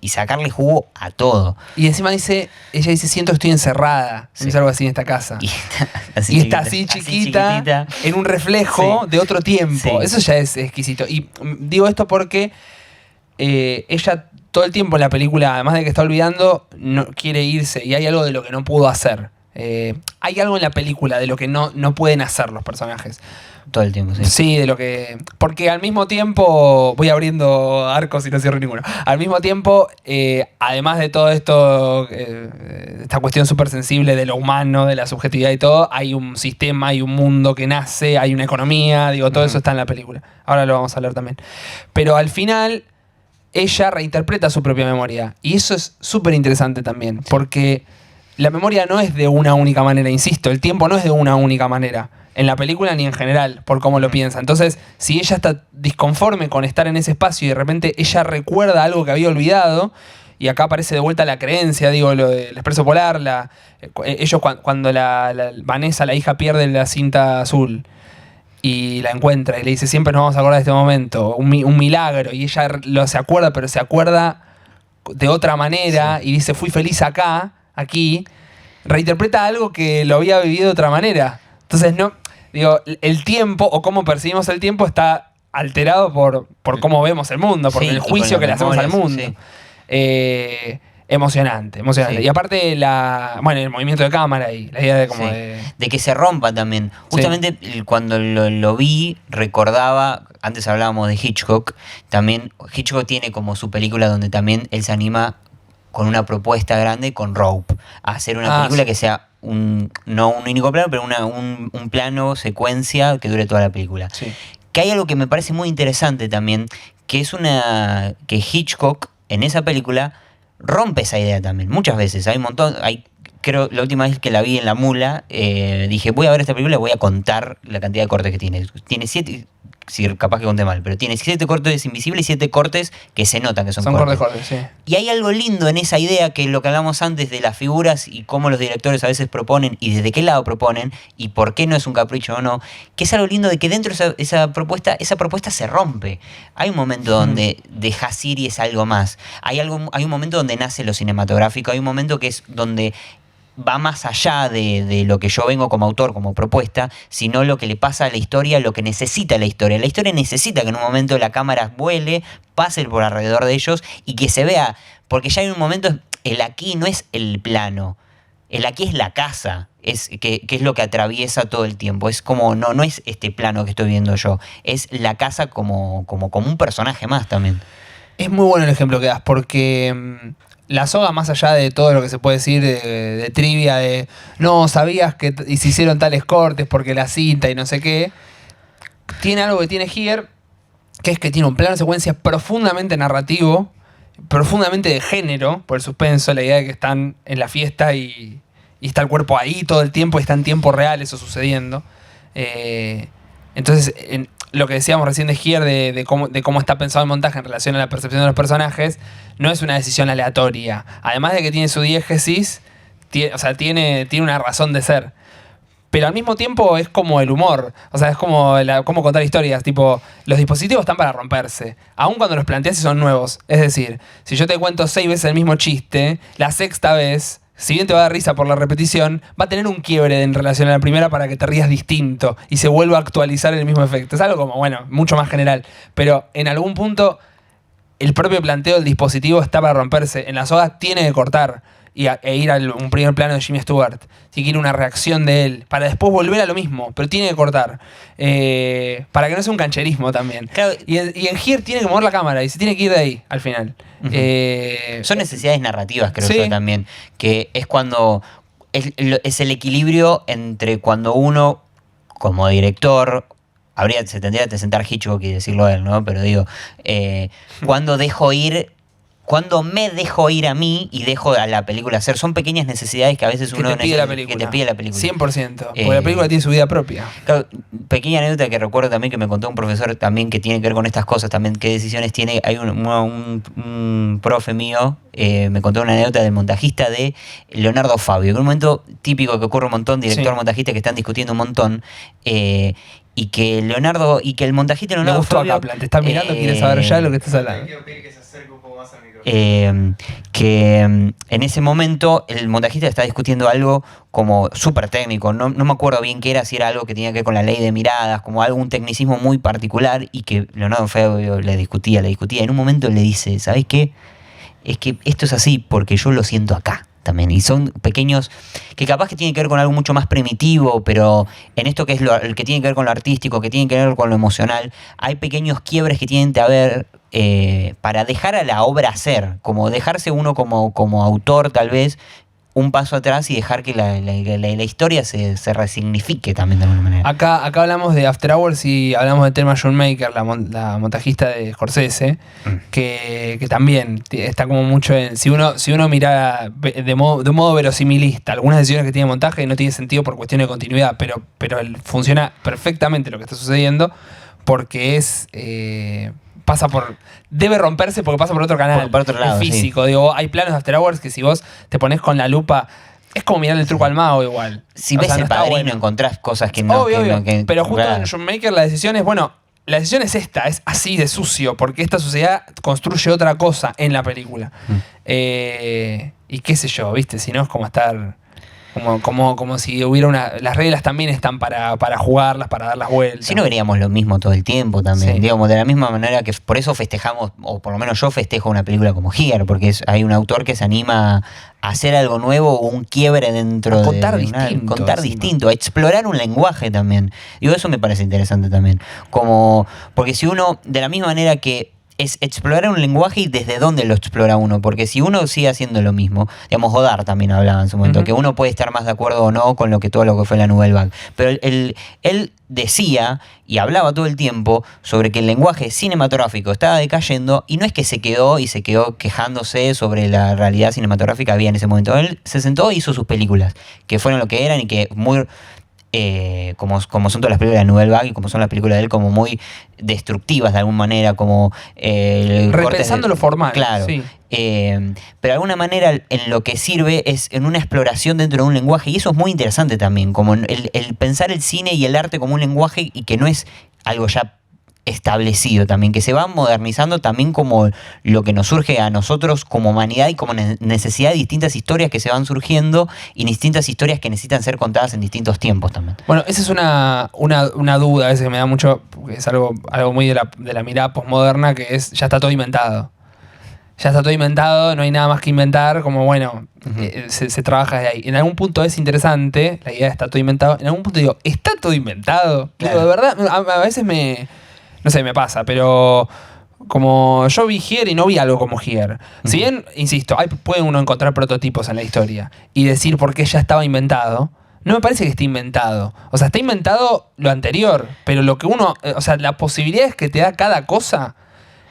sacarle jugo a todo. Y encima ella dice, siento que estoy encerrada. Dice algo así en esta casa. Y está así chiquita, en un reflejo de otro tiempo. Eso ya es exquisito. Y digo esto porque ella todo el tiempo en la película, además de que está olvidando, no quiere irse. Y hay algo de lo que no pudo hacer. Hay algo en la película de lo que no pueden hacer los personajes. Todo el tiempo, sí. Sí, de lo que... Porque al mismo tiempo... Voy abriendo arcos y no cierro ninguno. Al mismo tiempo, además de todo esto, esta cuestión súper sensible de lo humano, de la subjetividad y todo, hay un sistema, hay un mundo que nace, hay una economía, todo eso está en la película. Ahora lo vamos a hablar también. Pero al final, ella reinterpreta su propia memoria. Y eso es súper interesante también, porque la memoria no es de una única manera, insisto, el tiempo no es de una única manera. En la película ni en general, por cómo lo piensa. Entonces, si ella está disconforme con estar en ese espacio y de repente ella recuerda algo que había olvidado, y acá aparece de vuelta la creencia, lo del Expreso Polar, ellos cuando Vanessa, la hija, pierde la cinta azul y la encuentra y le dice, siempre nos vamos a acordar de este momento, un milagro, y ella se acuerda, pero se acuerda de otra manera y dice, fui feliz aquí, reinterpreta algo que lo había vivido de otra manera. Entonces, el tiempo o cómo percibimos el tiempo está alterado por cómo vemos el mundo, por el juicio que le hacemos al mundo. Sí. Emocionante. Sí. Y aparte, el movimiento de cámara y la idea de que se rompa también. Justamente cuando lo vi, recordaba, antes hablábamos de Hitchcock, también Hitchcock tiene como su película donde también él se anima con una propuesta grande con Rope, a hacer una película que sea no un único plano, pero un plano, secuencia que dure toda la película. Sí. Que hay algo que me parece muy interesante también, que es que Hitchcock en esa película rompe esa idea también. Muchas veces, creo la última vez que la vi en La Mula, dije, voy a ver esta película y voy a contar la cantidad de cortes que tiene. Tiene 7... Sí, capaz que conté mal, pero tiene 7 cortes invisibles y 7 cortes que se notan que son cortes. Sí. Y hay algo lindo en esa idea, que es lo que hablamos antes de las figuras y cómo los directores a veces proponen y desde qué lado proponen y por qué no es un capricho o no, que es algo lindo de que dentro de esa propuesta se rompe. Hay un momento donde dejas ir y es algo más. Hay un momento donde nace lo cinematográfico, hay un momento que es donde va más allá de lo que yo vengo como autor, como propuesta, sino lo que le pasa a la historia, lo que necesita la historia. La historia necesita que en un momento la cámara vuele, pase por alrededor de ellos y que se vea, porque ya hay un momento, el aquí no es el plano, el aquí es la casa, que es lo que atraviesa todo el tiempo. Es como, no es este plano que estoy viendo yo, es la casa como un personaje más también. Es muy bueno el ejemplo que das, porque la soga, más allá de todo lo que se puede decir de trivia, de no, sabías que se hicieron tales cortes porque la cinta y no sé qué, tiene algo que tiene Giger, que es que tiene un plano de secuencia profundamente narrativo, profundamente de género, por el suspenso, la idea de que están en la fiesta y está el cuerpo ahí todo el tiempo y está en tiempo real eso sucediendo. Entonces, lo que decíamos recién de Giger, de cómo está pensado el montaje en relación a la percepción de los personajes, no es una decisión aleatoria. Además de que tiene su diégesis, tiene una razón de ser. Pero al mismo tiempo es como el humor. O sea, es como cómo contar historias. Tipo, los dispositivos están para romperse. Aun cuando los planteas y son nuevos. Es decir, si yo te cuento 6 veces el mismo chiste, la sexta vez, si bien te va a dar risa por la repetición, va a tener un quiebre en relación a la primera para que te rías distinto y se vuelva a actualizar el mismo efecto. Es algo como, bueno, mucho más general. Pero en algún punto, el propio planteo del dispositivo está para romperse. En la soga tiene que cortar e ir a un primer plano de Jimmy Stewart. Tiene que ir una reacción de él, para después volver a lo mismo, pero tiene que cortar. Para que no sea un cancherismo también. Claro. Y en Giger tiene que mover la cámara y se tiene que ir de ahí, al final. Son necesidades narrativas, creo yo también, que es cuando es el equilibrio entre cuando uno, como director, se tendría que sentar Hitchcock y decirlo él, ¿no? Pero digo, cuando me dejo ir a mí y dejo a la película hacer. Son pequeñas necesidades que a veces uno necesita. Que te pide la película. 100%. Porque la película tiene su vida propia. Claro, pequeña anécdota que recuerdo también que me contó un profesor también que tiene que ver con estas cosas también. ¿Qué decisiones tiene? Hay un profe mío, me contó una anécdota del montajista de Leonardo Fabio. Que en un momento típico que ocurre un montón, montajista que están discutiendo un montón. Y que el montajista Leonardo Fabio... Me gustó Kaplan, te estás mirando, quieres saber ya lo que estás hablando. Que en ese momento el montajista está discutiendo algo como súper técnico, no me acuerdo bien qué era, si era algo que tenía que ver con la ley de miradas, como algún tecnicismo muy particular, y que Leonardo Fabio le discutía, y en un momento le dice, ¿sabes qué? Es que esto es así porque yo lo siento acá también, y son pequeños que capaz que tienen que ver con algo mucho más primitivo, pero en esto que es el que tiene que ver con lo artístico, que tiene que ver con lo emocional, hay pequeños quiebres que tienen que haber para dejar a la obra ser, como dejarse uno como autor tal vez un paso atrás y dejar que la historia se resignifique también de alguna manera. Acá hablamos de After Hours y hablamos del tema John Maker, la montajista de Scorsese, que también está como mucho en... Si uno mira de un modo verosimilista algunas decisiones que tiene montaje, no tiene sentido por cuestiones de continuidad, pero funciona perfectamente lo que está sucediendo porque debe romperse porque pasa por otro canal. Por otro lado, físico. Sí. Digo, hay planos de After Hours que si vos te pones con la lupa, es como mirar el truco al mago igual. Si ves El Padrino, encontrás cosas que no... Obvio. Pero justo en John Maker la decisión es esta, es así de sucio, porque esta sociedad construye otra cosa en la película. Y qué sé yo, ¿viste? Si no es como estar... Como si hubiera las reglas también están para jugarlas, para dar las vueltas. Si no veríamos lo mismo todo el tiempo también. Sí. Digamos, de la misma manera que por eso festejamos, o por lo menos yo festejo una película como Giger, porque hay un autor que se anima a hacer algo nuevo, o un quiebre dentro de... Contar distinto, a explorar un lenguaje también. Digo, eso me parece interesante también. Porque si uno, de la misma manera que es explorar un lenguaje y desde dónde lo explora uno, porque si uno sigue haciendo lo mismo, digamos, Godard también hablaba en su momento, que uno puede estar más de acuerdo o no con todo lo que fue la Nouvelle Vague, pero él decía y hablaba todo el tiempo sobre que el lenguaje cinematográfico estaba decayendo, y no es que se quedó quejándose sobre la realidad cinematográfica que había en ese momento. Él se sentó e hizo sus películas, que fueron lo que eran y que muy... como son todas las películas de Nouvelle Vague y como son las películas de él, como muy destructivas de alguna manera, como repensando lo formal, claro, sí. Pero de alguna manera en lo que sirve es en una exploración dentro de un lenguaje, y eso es muy interesante también, como el pensar el cine y el arte como un lenguaje, y que no es algo ya establecido también, que se va modernizando también como lo que nos surge a nosotros como humanidad y como necesidad de distintas historias que se van surgiendo y distintas historias que necesitan ser contadas en distintos tiempos también. Bueno, esa es una duda a veces que me da mucho, porque es algo muy de la mirada posmoderna, que es, ya está todo inventado. Ya está todo inventado, no hay nada más que inventar, como bueno, se trabaja de ahí. En algún punto es interesante, la idea de está todo inventado, en algún punto digo, ¿está todo inventado? Claro. Digo, de verdad, a veces no sé, me pasa, pero como yo vi Here y no vi algo como Here. Si bien, insisto, puede uno encontrar prototipos en la historia y decir por qué ya estaba inventado, no me parece que esté inventado. O sea, está inventado lo anterior, pero lo que uno, o sea, la posibilidad es que te da cada cosa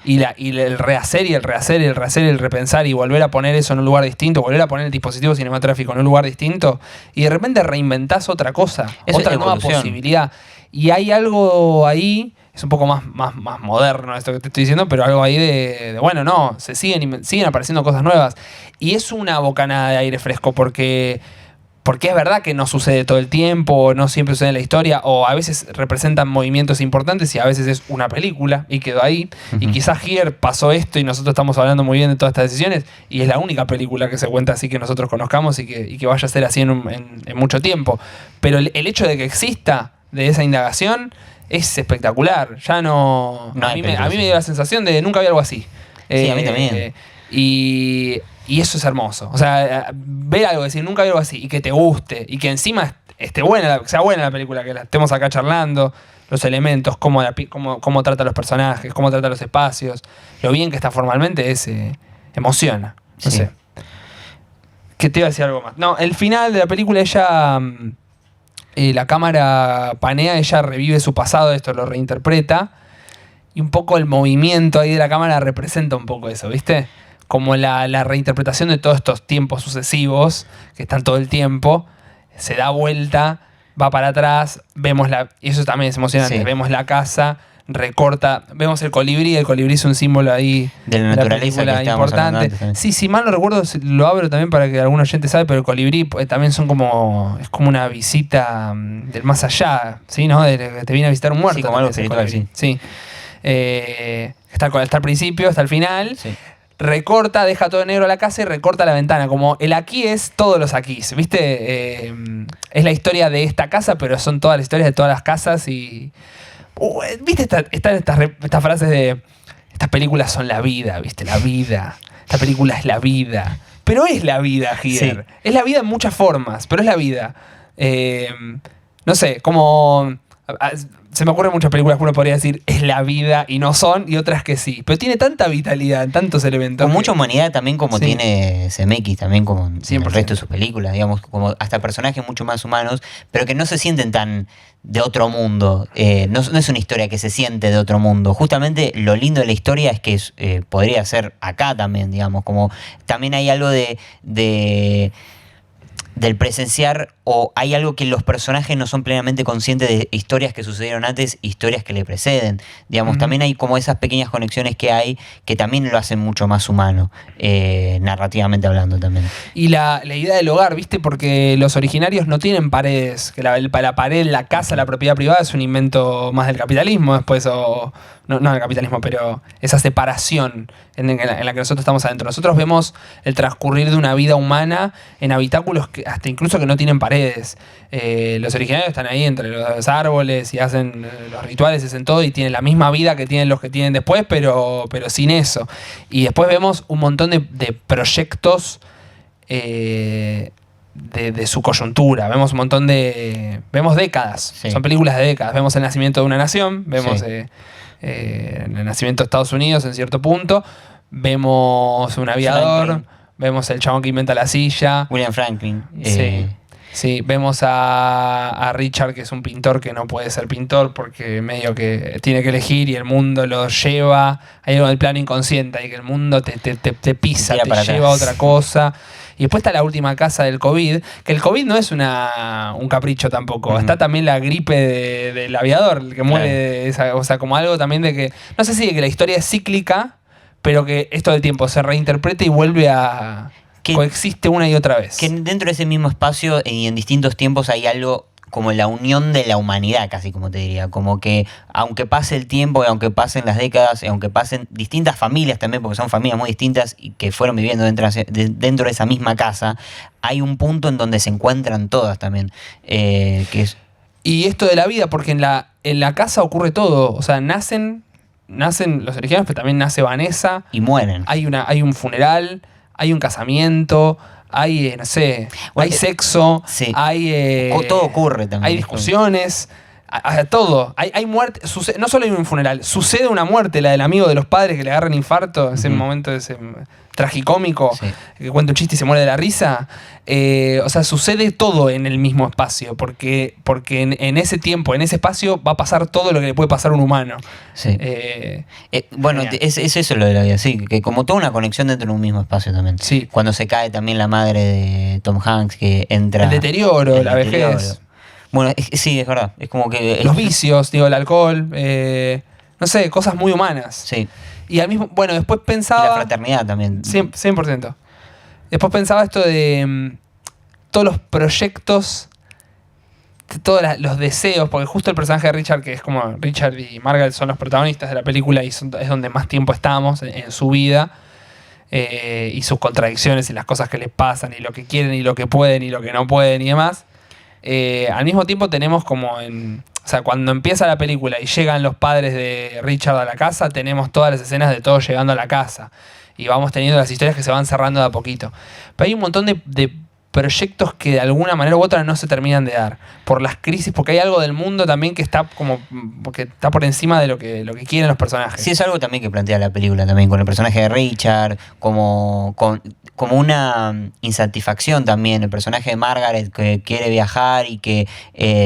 y el rehacer y el rehacer y el rehacer y el repensar y volver a poner eso en un lugar distinto, volver a poner el dispositivo cinematográfico en un lugar distinto y de repente reinventás otra cosa, Eso otra es nueva evolución. posibilidad. Y hay algo ahí, es un poco más moderno esto que te estoy diciendo, pero algo ahí de bueno, no, siguen apareciendo cosas nuevas. Y es una bocanada de aire fresco porque es verdad que no sucede todo el tiempo, no siempre sucede en la historia, o a veces representan movimientos importantes y a veces es una película y quedó ahí. Y quizás Here pasó esto y nosotros estamos hablando muy bien de todas estas decisiones y es la única película que se cuenta así que nosotros conozcamos y que vaya a ser así en mucho tiempo. Pero el hecho de que exista de esa indagación es espectacular. Ya no a mí me dio la sensación de nunca había algo así. Sí, a mí también. Y eso es hermoso. O sea, ver algo, decir, nunca vi algo así, y que te guste, y que encima esté buena, sea buena la película, que la estemos acá charlando, los elementos, cómo trata a los personajes, cómo trata los espacios, lo bien que está formalmente, emociona. No Sí. sé. ¿Qué te iba a decir algo más? No, el final de la película, ella, la cámara panea, ella revive su pasado, esto lo reinterpreta, y un poco el movimiento ahí de la cámara representa un poco eso, ¿viste? Como la reinterpretación de todos estos tiempos sucesivos, que están todo el tiempo, se da vuelta, va para atrás, y eso también es emocionante, Sí. vemos la casa, recorta, vemos el colibrí es un símbolo ahí De la naturaleza película que estábamos hablando importante. antes también. Sí, si mal no recuerdo, lo abro también para que algún oyente sabe, pero el colibrí también es como una visita del más allá, ¿sí? ¿No? De que te viene a visitar un muerto. Sí, como algo también es el espiritual, colibrí. Sí. Está al principio, hasta el final. Sí. Recorta, deja todo negro la casa y recorta la ventana. Como el aquí es todos los aquís, ¿viste? Es la historia de esta casa, pero son todas las historias de todas las casas y... ¿Viste? Están estas frases de... Estas películas son la vida, ¿viste? La vida. Esta película es la vida. Pero es la vida, Here. Sí. Es la vida en muchas formas, pero es la vida. No sé, como... Se me ocurren muchas películas que uno podría decir es la vida y no son, y otras que sí. Pero tiene tanta vitalidad, tantos elementos. Con que- mucha humanidad también como Sí. tiene Zemeckis, también como en el 100%. resto de sus películas, digamos, como hasta personajes mucho más humanos, pero que no se sienten tan de otro mundo. No es una historia que se siente de otro mundo. Justamente lo lindo de la historia es que podría ser acá también, digamos, como también hay algo del presenciar, o hay algo que los personajes no son plenamente conscientes de historias que sucedieron antes, historias que le preceden. Digamos, Ujú. también hay como esas pequeñas conexiones que hay que también lo hacen mucho más humano, narrativamente hablando también. Y la idea del hogar, ¿viste? Porque los originarios no tienen paredes. Que la pared, la casa, la propiedad privada es un invento más del capitalismo después, o... No del capitalismo, pero esa separación en la que nosotros estamos adentro. Nosotros vemos el transcurrir de una vida humana en habitáculos que hasta incluso que no tienen paredes. Los originarios están ahí entre los árboles y hacen los rituales, hacen todo y tienen la misma vida que tienen los que tienen después, pero sin eso. Y después vemos un montón de proyectos de su coyuntura. Vemos un montón vemos décadas. Sí. Son películas de décadas. Vemos el nacimiento de una nación, vemos Sí. el nacimiento de Estados Unidos en cierto punto, vemos un aviador, Franklin. vemos el chabón que inventa la silla. William Franklin. Sí, vemos a Richard, que es un pintor que no puede ser pintor porque medio que tiene que elegir y el mundo lo lleva. Hay algo del plano inconsciente ahí que el mundo te pisa, Te tira te para lleva a atrás. otra cosa. Y después está la última casa del COVID, que el COVID no es un capricho tampoco. Ujú. Está también la gripe del aviador, el que muere, de o sea, como algo también de que, no sé si de que la historia es cíclica, pero que esto del tiempo se reinterpreta y vuelve a... Que- coexiste una y otra vez. Que dentro de ese mismo espacio y en distintos tiempos hay algo como la unión de la humanidad, casi como te diría. Como que aunque pase el tiempo, y aunque pasen las décadas, y aunque pasen distintas familias también, porque son familias muy distintas y que fueron viviendo dentro de esa misma casa, hay un punto en donde se encuentran todas también. Que es... Y esto de la vida, porque en la casa ocurre todo. O sea, nacen los originales, pero también nace Vanessa. Y mueren. Hay un funeral, hay un casamiento, hay, no sé, Bueno, hay sexo, sí. hay... Todo ocurre también. Hay discusiones, todo. Hay muerte, no solo hay un funeral, sucede una muerte, la del amigo de los padres que le agarra un infarto, ese momento ese tragicómico, Sí. que cuenta un chiste y se muere de la risa. O sea, sucede todo en el mismo espacio, porque en ese tiempo, en ese espacio, va a pasar todo lo que le puede pasar a un humano. Sí. Bueno, genial. es eso lo de la vida, sí, que como toda una conexión dentro de un mismo espacio también. Sí. Cuando se cae también la madre de Tom Hanks, que entra... El deterioro, el la deterioro. vejez. Bueno, sí, es verdad. Es como que... Los vicios, digo, el alcohol, no sé, cosas muy humanas. Sí. Y al mismo, bueno, después Y pensaba... la fraternidad también. 100%. Después pensaba esto de todos los proyectos, de todos los deseos, porque justo el personaje de Richard, que es como Richard y Margaret son los protagonistas de la película y es donde más tiempo estamos en su vida, y sus contradicciones y las cosas que les pasan y lo que quieren y lo que pueden y lo que no pueden y demás. Al mismo tiempo tenemos como o sea, cuando empieza la película y llegan los padres de Richard a la casa, tenemos todas las escenas de todos llegando a la casa. Y vamos teniendo las historias que se van cerrando de a poquito. Pero hay un montón de proyectos que de alguna manera u otra no se terminan de dar. Por las crisis, porque hay algo del mundo también que está como porque está por encima de lo que quieren los personajes. Sí, es algo también que plantea la película también, con el personaje de Richard, como una insatisfacción también, el personaje de Margaret que quiere viajar y que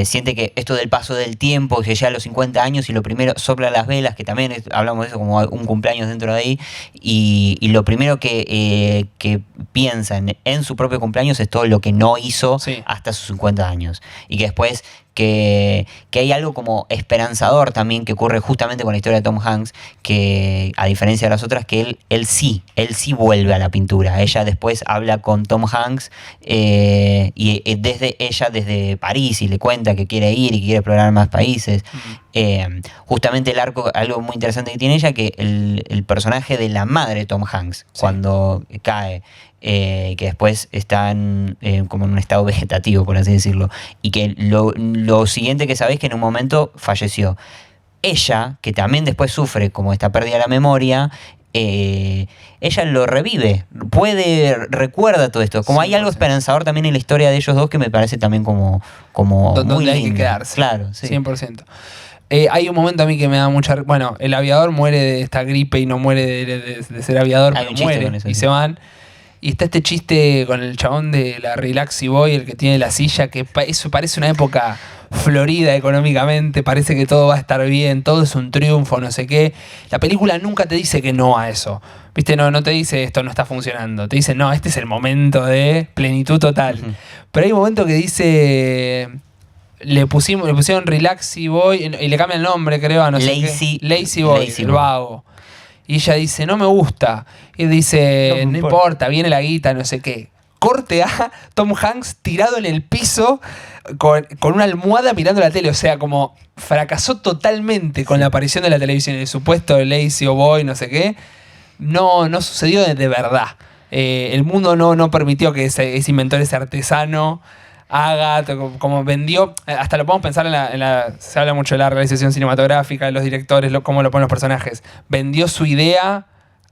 siente que esto del paso del tiempo, que llega a los 50 años y lo primero sopla las velas, que también hablamos de eso como un cumpleaños dentro de ahí, y lo primero que piensa en su propio cumpleaños es todo lo que no hizo Sí. hasta sus 50 años, y que después que hay algo como esperanzador también que ocurre justamente con la historia de Tom Hanks, que a diferencia de las otras, que él sí vuelve a la pintura. Ella después habla con Tom Hanks desde París, y le cuenta que quiere ir y que quiere explorar más países. Justamente el arco, algo muy interesante que tiene ella, que el personaje de la madre de Tom Hanks, Sí. cuando cae, que después están como en un estado vegetativo, por así decirlo, y que lo siguiente que sabéis que en un momento falleció. Ella, que también después sufre como esta pérdida de la memoria, ella lo revive, recuerda todo esto. Como hay algo 100%. esperanzador también en la historia de ellos dos, que me parece también como muy donde hay que lindo. quedarse. Claro, sí. 100%. Hay un momento a mí que me da mucha... Bueno, el aviador muere de esta gripe y no muere de ser aviador, Hay pero un chiste muere con eso, y sí. se van. Y está este chiste con el chabón de la Relaxy Boy, el que tiene la silla, que eso parece una época florida económicamente, parece que todo va a estar bien, todo es un triunfo, no sé qué. La película nunca te dice que no a eso. ¿Viste? No te dice esto no está funcionando. Te dice, no, este es el momento de plenitud total. Ujú. Pero hay un momento que dice... Le pusieron Relaxy Boy y le cambian el nombre, creo, a no sé Lazy- qué. Lazy Boy, Lazy el Boy. vago. Y ella dice, no me gusta. Y él dice, No me no importa. importa, viene la guita, no sé qué. Corte a Tom Hanks tirado en el piso con una almohada mirando la tele. O sea, como fracasó totalmente con la aparición de la televisión. El supuesto Lazy Boy, no sé qué. No sucedió de verdad. El mundo no permitió que ese inventor, ese artesano, haga, como vendió, hasta lo podemos pensar se habla mucho de la realización cinematográfica, de los directores, cómo lo ponen los personajes. Vendió su idea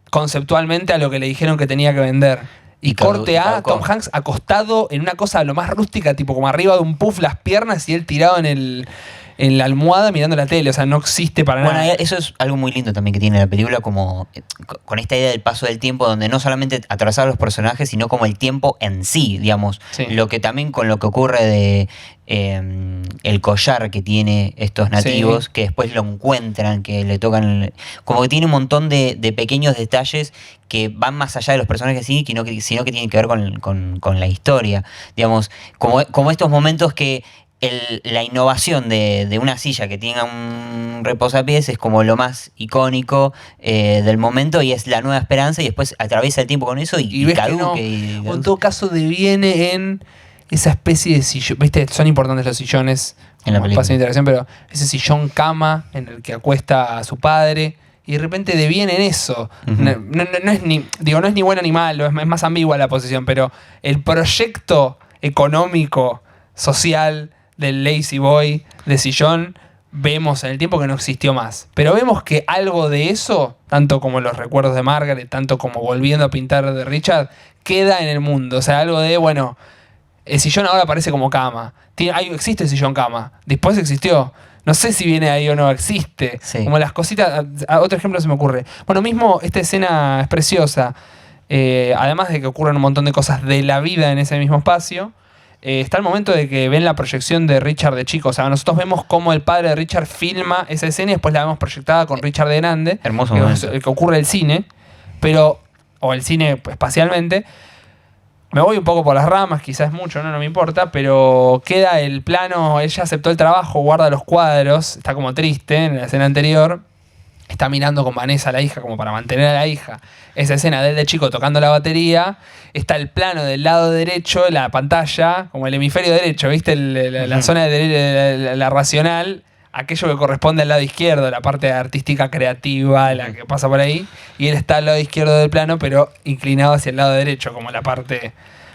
conceptualmente a lo que le dijeron que tenía que vender. Y corte a caducó. Tom Hanks acostado en una cosa lo más rústica, tipo como arriba de un puff las piernas y él tirado en la almohada mirando la tele. O sea, no existe para Bueno, nada. eso es algo muy lindo también que tiene la película, como con esta idea del paso del tiempo, donde no solamente atravesar los personajes, sino como el tiempo en sí, digamos. Sí. Lo que también con lo que ocurre de el collar que tiene estos nativos, Sí. que después lo encuentran, que le tocan... Como que tiene un montón de pequeños detalles que van más allá de los personajes sí, sino que tienen que ver con la historia. Digamos, como estos momentos que la innovación de una silla que tenga un reposapiés es como lo más icónico del momento, y es la nueva esperanza, y después atraviesa el tiempo con eso y Y ves que no, caduque. o en todo caso deviene en esa especie de sillón, viste, son importantes los sillones En la como película. espacio de interacción, pero ese sillón cama en el que acuesta a su padre y de repente deviene en eso. Ujú. No es ni bueno ni malo, es más ambigua la posición, pero el proyecto económico, social del Lazy Boy de sillón vemos en el tiempo que no existió más. Pero vemos que algo de eso, tanto como los recuerdos de Margaret, tanto como volviendo a pintar de Richard, queda en el mundo. O sea, algo de, bueno, el sillón ahora parece como cama. Existe el sillón cama. Después existió. No sé si viene ahí o no, existe. Sí. Como las cositas. Otro ejemplo se me ocurre. Bueno, mismo esta escena es preciosa. Además de que ocurren un montón de cosas de la vida en ese mismo espacio. Está el momento de que ven la proyección de Richard de chico. O sea, nosotros vemos cómo el padre de Richard filma esa escena y después la vemos proyectada con Richard de grande. Hermoso que momento. el que ocurre el cine. O el cine espacialmente. Me voy un poco por las ramas, quizás mucho, no me importa, pero queda el plano, ella aceptó el trabajo, guarda los cuadros, está como triste en la escena anterior, está mirando con Vanessa a la hija como para mantener a la hija. Esa escena de él de chico tocando la batería, está el plano del lado derecho de la pantalla, como el hemisferio derecho, ¿viste? La zona de la racional, aquello que corresponde al lado izquierdo, la parte artística creativa, la que pasa por ahí, y él está al lado izquierdo del plano, pero inclinado hacia el lado derecho, como la parte, o sea,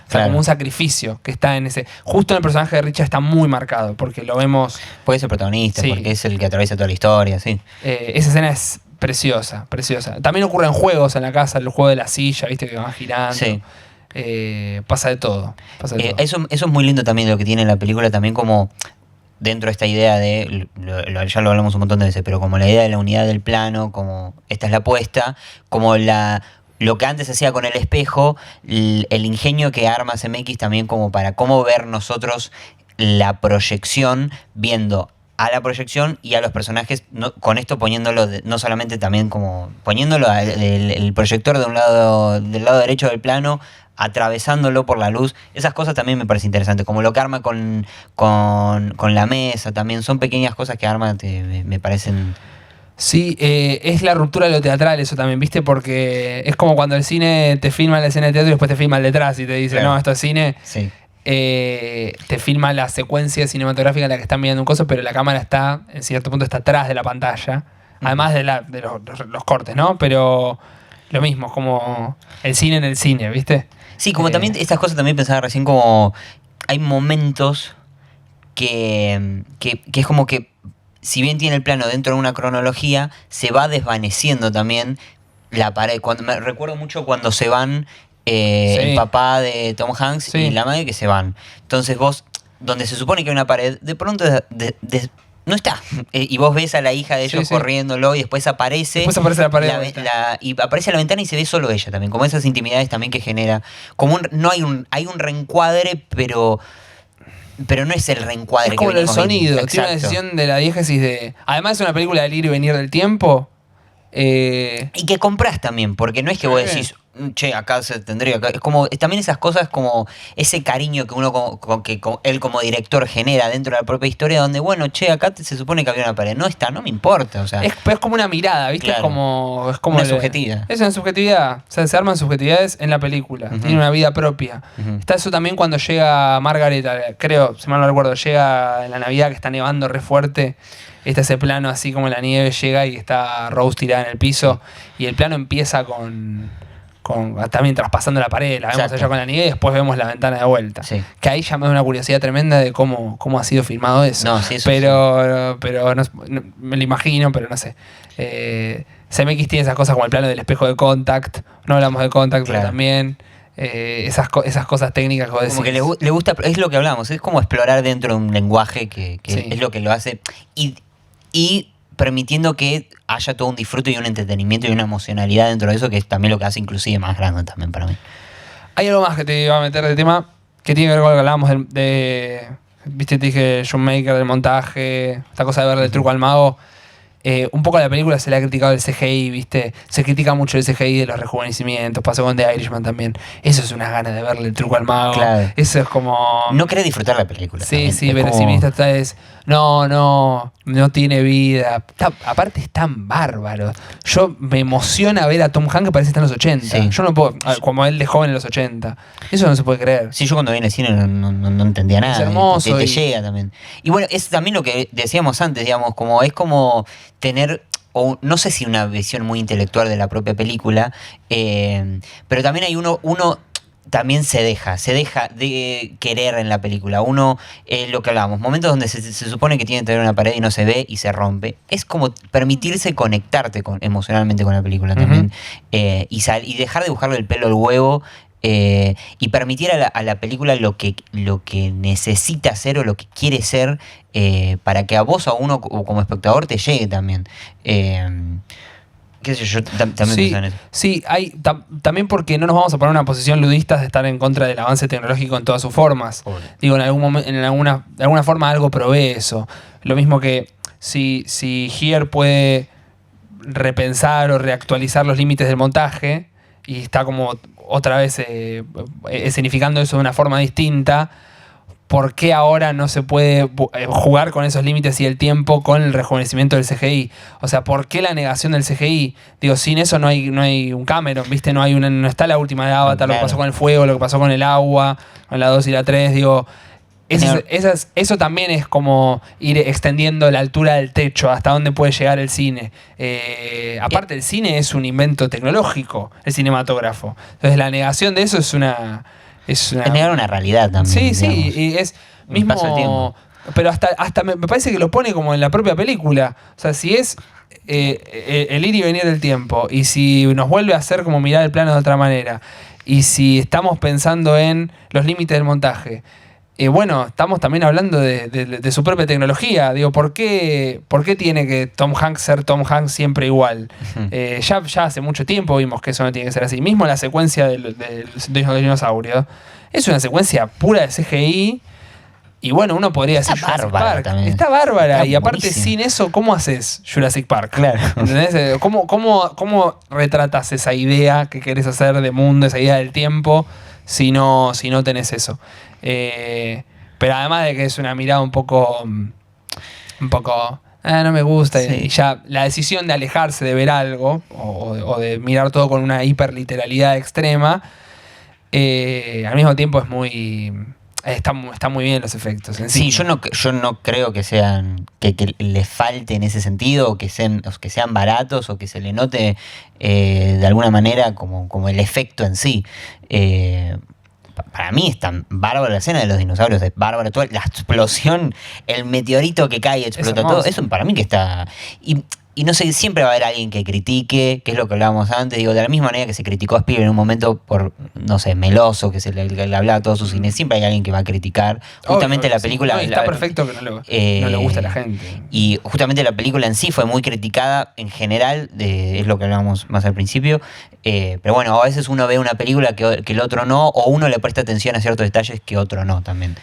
Claro. como un sacrificio que está en ese. Justo en el personaje de Richard está muy marcado, porque lo vemos. Puede ser protagonista, Sí. porque es el que atraviesa toda la historia, sí. Esa escena es preciosa, preciosa. También ocurren juegos en la casa, el juego de la silla, viste, que van girando. Sí. Pasa de todo. Pasa de todo. Eso es muy lindo también lo que tiene la película, también como dentro de esta idea de, ya lo hablamos un montón de veces, pero como la idea de la unidad del plano, como esta es la apuesta, como lo que antes hacía con el espejo, el ingenio que arma CMX también como para cómo ver nosotros la proyección, viendo a la proyección y a los personajes, con esto poniéndolo, no solamente también como poniéndolo el proyector de un lado, del lado derecho del plano, atravesándolo por la luz. Esas cosas también me parece interesante, como lo que arma con la mesa también, son pequeñas cosas que arma, me parecen... Sí, es la ruptura de lo teatral eso también, ¿viste? Porque es como cuando el cine te filma la escena de teatro y después te filma el detrás y te dice, Claro. no, esto es cine. Sí. Te filma la secuencia cinematográfica en la que están mirando un coso, pero la cámara está, en cierto punto, está atrás de la pantalla. Además de los cortes, ¿no? Pero lo mismo, es como el cine en el cine, ¿viste? Sí, como también estas cosas también pensaba recién, como hay momentos que es como que si bien tiene el plano dentro de una cronología, se va desvaneciendo también la pared. Me recuerdo mucho cuando se van el papá de Tom Hanks y la madre que se van. Entonces vos, donde se supone que hay una pared, de pronto no está. Y vos ves a la hija de ellos corriéndolo y después aparece. Después aparece la pared. Y aparece a la ventana y se ve solo ella también. Como esas intimidades también que genera. Como hay un reencuadre, pero no es el reencuadre. Es como que el sonido. Exacto. Tiene una decisión de la diégesis de... Además es una película del ir y venir del tiempo. Y que compras también, porque no es que vos decís, che, acá se tendría que... Es como, también esas cosas como ese cariño que uno, él como director genera dentro de la propia historia, donde, bueno, che, acá se supone que había una pared. No está, no me importa, o sea... Es como una mirada, ¿viste? Claro. Es como una subjetividad. Es una subjetividad. O sea, se arman subjetividades en la película. Tiene una vida propia. Está eso también cuando llega Margaret, creo, si mal no recuerdo, llega en la Navidad que está nevando re fuerte. Está ese plano así como la nieve llega y está Rose tirada en el piso. Y el plano empieza con también traspasando la pared. La vemos Exacto. allá con la nieve y después vemos la ventana de vuelta. Sí. Que ahí ya me da una curiosidad tremenda de cómo ha sido filmado eso. No, sí, eso pero no, me lo imagino, pero no sé. CMX tiene esas cosas como el plano del espejo de Contact. No hablamos de Contact, Claro. pero también esas cosas técnicas que vos decís. Como que le gusta, es lo que hablamos, es como explorar dentro de un lenguaje que Sí. es lo que lo hace y permitiendo que haya todo un disfrute y un entretenimiento y una emocionalidad dentro de eso, que es también lo que hace inclusive más grande también para mí. Hay algo más que te iba a meter de tema que tiene que ver con lo que hablábamos viste, te dije John Maker, del montaje, esta cosa de verle el truco al mago. Un poco a la película se le ha criticado el CGI, ¿viste? Se critica mucho el CGI de los rejuvenecimientos, pasó con The Irishman también. Eso es unas ganas de verle el truco al mago. Claro. Eso es como... No querés disfrutar la película. Sí, también. sí, Es pero como- si viste esta vez, no, no tiene vida. Aparte es tan bárbaro. Yo me emociona ver a Tom Hanks que parece que está en los 80. Sí. Yo no puedo, como él de joven en los 80. Eso no se puede creer. Sí, yo cuando vi en el cine no entendía nada. Es hermoso. Te llega también. Y bueno, es también lo que decíamos antes, digamos, es como tener, o no sé si una visión muy intelectual de la propia película, pero también hay uno también se deja de querer en la película. Uno, lo que hablábamos, momentos donde se supone que tiene que tener una pared y no se ve y se rompe. Es como permitirse conectarte emocionalmente con la película también. Y dejar de buscarle el pelo al huevo. Y permitir a la película lo que necesita ser o lo que quiere ser, para que a vos o a uno como espectador te llegue también. Qué sé yo, también Sí, pienso en eso. sí, también porque no nos vamos a poner en una posición ludista de estar en contra del avance tecnológico en todas sus formas. Obvio. Digo, en algún momento, de alguna forma algo provee eso. Lo mismo que si Here puede repensar o reactualizar los límites del montaje y está como otra vez escenificando eso de una forma distinta, ¿por qué ahora no se puede jugar con esos límites y el tiempo con el rejuvenecimiento del CGI? O sea, ¿por qué la negación del CGI? Digo, sin eso no hay un Cameron, ¿viste? No está la última de Avatar, Claro. lo que pasó con el fuego, lo que pasó con el agua, con la 2 y la 3, digo... Eso también es como ir extendiendo la altura del techo, hasta dónde puede llegar el cine. Aparte, el cine es un invento tecnológico, el cinematógrafo. Entonces, la negación de eso es una... Es negar una realidad también. Sí, sí, digamos. y es Un paso del tiempo. pero hasta me parece que lo pone como en la propia película. O sea, si es el ir y venir del tiempo, y si nos vuelve a hacer como mirar el plano de otra manera, y si estamos pensando en los límites del montaje, bueno, estamos también hablando de su propia tecnología. Digo, ¿por qué tiene que Tom Hanks ser Tom Hanks siempre igual? Ya hace mucho tiempo vimos que eso no tiene que ser así. Mismo la secuencia del dinosaurio es una secuencia pura de CGI. Y bueno, uno podría decir Está Jurassic bárbara Park. también. Está bárbara. Está y aparte, buenísima. sin eso, ¿cómo haces Jurassic Park? Claro. ¿Entendés? ¿Cómo retratas esa idea que querés hacer de mundo, esa idea del tiempo, si no tenés eso? Pero además de que es una mirada un poco no me gusta, Sí. y ya la decisión de alejarse de ver algo o de mirar todo con una hiperliteralidad extrema, al mismo tiempo es muy está muy bien los efectos Sí, encima. yo no creo que sean que le falte en ese sentido, o que sean baratos, o que se le note de alguna manera como el efecto en sí. Para mí es tan bárbara la escena de los dinosaurios, es bárbara toda la explosión, el meteorito que cae y explota todo. hermoso. Eso para mí que está... Y no sé, siempre va a haber alguien que critique, que es lo que hablábamos antes, digo, de la misma manera que se criticó a Spielberg en un momento por, no sé, meloso, que se le hablaba a todos sus cines, siempre hay alguien que va a criticar. Justamente Obvio, la sí. película... No, y está perfecto que no le guste a la gente. Y justamente la película en sí fue muy criticada en general, es lo que hablábamos más al principio. Pero bueno, a veces uno ve una película que el otro no, o uno le presta atención a ciertos detalles que otro no también.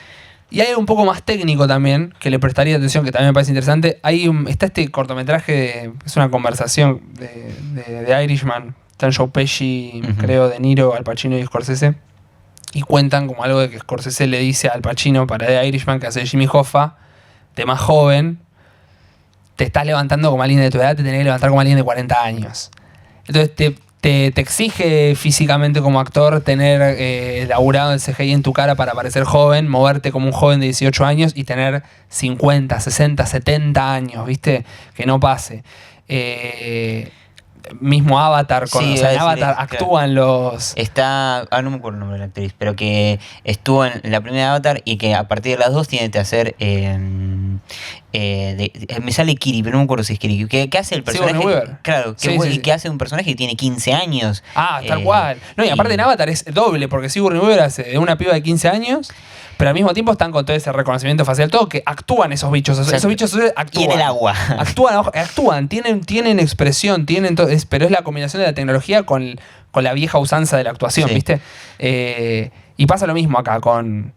Y hay un poco más técnico también, que le prestaría atención, que también me parece interesante. Está este cortometraje, es una conversación de Irishman. Están Joe Pesci, Ujú. creo, De Niro, Al Pacino y Scorsese. Y cuentan como algo de que Scorsese le dice al Pacino para The Irishman, que hace Jimmy Hoffa, de más joven, te estás levantando como alguien de tu edad, te tenés que levantar como alguien de 40 años. Entonces te exige físicamente como actor tener laburado el CGI en tu cara para parecer joven, moverte como un joven de 18 años y tener 50, 60, 70 años, ¿viste? Que no pase. Mismo Avatar, Sí, en iba a decir Avatar eso, actúan los... No me acuerdo el nombre de la actriz, pero que estuvo en la primera Avatar y que a partir de las dos tiene que hacer... me sale Kiri, pero no me acuerdo si es Kiri. Que hace el personaje. Sigourney Weaver. Claro, Sí, sí, sí. que hace un personaje que tiene 15 años. Tal cual. No, y aparte en Avatar es doble, porque Sigourney Weaver hace de una piba de 15 años, pero al mismo tiempo están con todo ese reconocimiento facial, todo que actúan esos bichos. Esos bichos actúan. Y en el agua. Actúan, tienen expresión, pero es la combinación de la tecnología con la vieja usanza de la actuación, Sí. ¿viste? Y pasa lo mismo acá con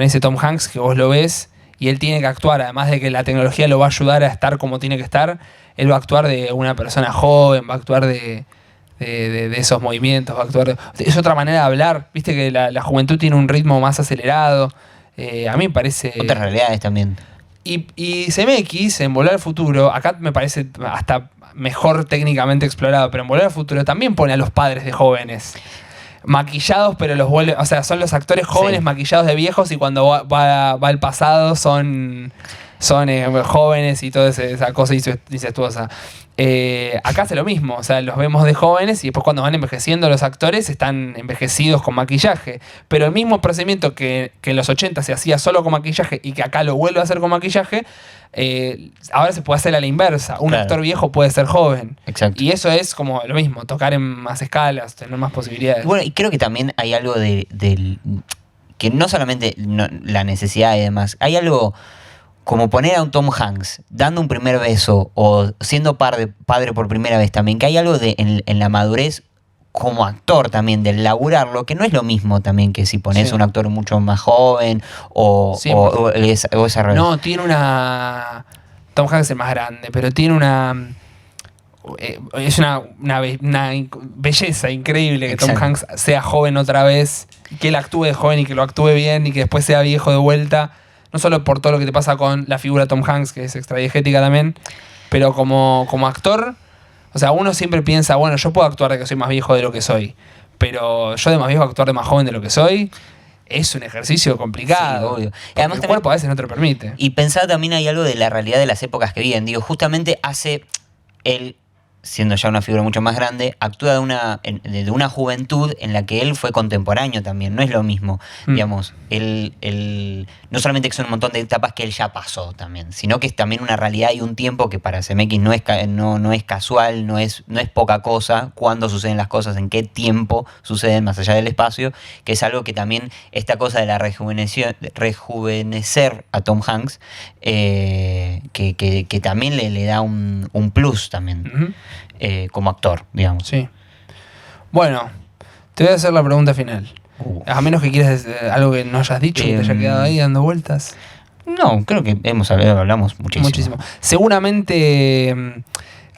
ese Tom Hanks, que vos lo ves y él tiene que actuar, además de que la tecnología lo va a ayudar a estar como tiene que estar, él va a actuar de una persona joven, va a actuar de esos movimientos, va a actuar es otra manera de hablar, viste que la juventud tiene un ritmo más acelerado. A mí me parece... Otras realidades también. Y CMX, en Volver al Futuro, acá me parece hasta mejor técnicamente explorado, pero en Volver al Futuro también pone a los padres de jóvenes. Maquillados, pero los vuelve. O sea, son los actores jóvenes maquillados de viejos y cuando va al pasado son jóvenes y toda esa cosa incestuosa. Acá hace lo mismo, o sea, los vemos de jóvenes y después cuando van envejeciendo los actores están envejecidos con maquillaje. Pero el mismo procedimiento que en los 80 se hacía solo con maquillaje y que acá lo vuelve a hacer con maquillaje, ahora se puede hacer a la inversa. Un actor viejo puede ser joven. Exacto. Y eso es como lo mismo, tocar en más escalas, tener más posibilidades. Bueno, y creo que también hay algo que no solamente la necesidad y demás, hay algo como poner a un Tom Hanks dando un primer beso o siendo padre por primera vez también, que hay algo en la madurez como actor también, del laburarlo, que no es lo mismo también que si pones un actor mucho más joven o esa relación. No, tiene una... Tom Hanks es el más grande, pero tiene una... Es una belleza increíble que Tom Hanks sea joven otra vez, que él actúe de joven y que lo actúe bien y que después sea viejo de vuelta. No solo por todo lo que te pasa con la figura de Tom Hanks, que es extradiegética también, pero como actor, o sea, uno siempre piensa, bueno, yo puedo actuar de que soy más viejo de lo que soy, pero yo de más viejo actuar de más joven de lo que soy es un ejercicio complicado. Sí, obvio. Y además el cuerpo a veces no te lo permite. Y pensar también hay algo de la realidad de las épocas que viven. Digo, justamente él, siendo ya una figura mucho más grande, actúa de una juventud en la que él fue contemporáneo también. No es lo mismo, digamos. No solamente que son un montón de etapas que él ya pasó también, sino que es también una realidad y un tiempo que para CMX no es casual, no es poca cosa, cuándo suceden las cosas, en qué tiempo suceden más allá del espacio, que es algo que también esta cosa de la rejuvenecer a Tom Hanks, que también le da un plus también. Como actor, digamos. Sí. Bueno, te voy a hacer la pregunta final. A menos que quieras algo que no hayas dicho, que te haya quedado ahí dando vueltas. No, creo que hablamos muchísimo. Seguramente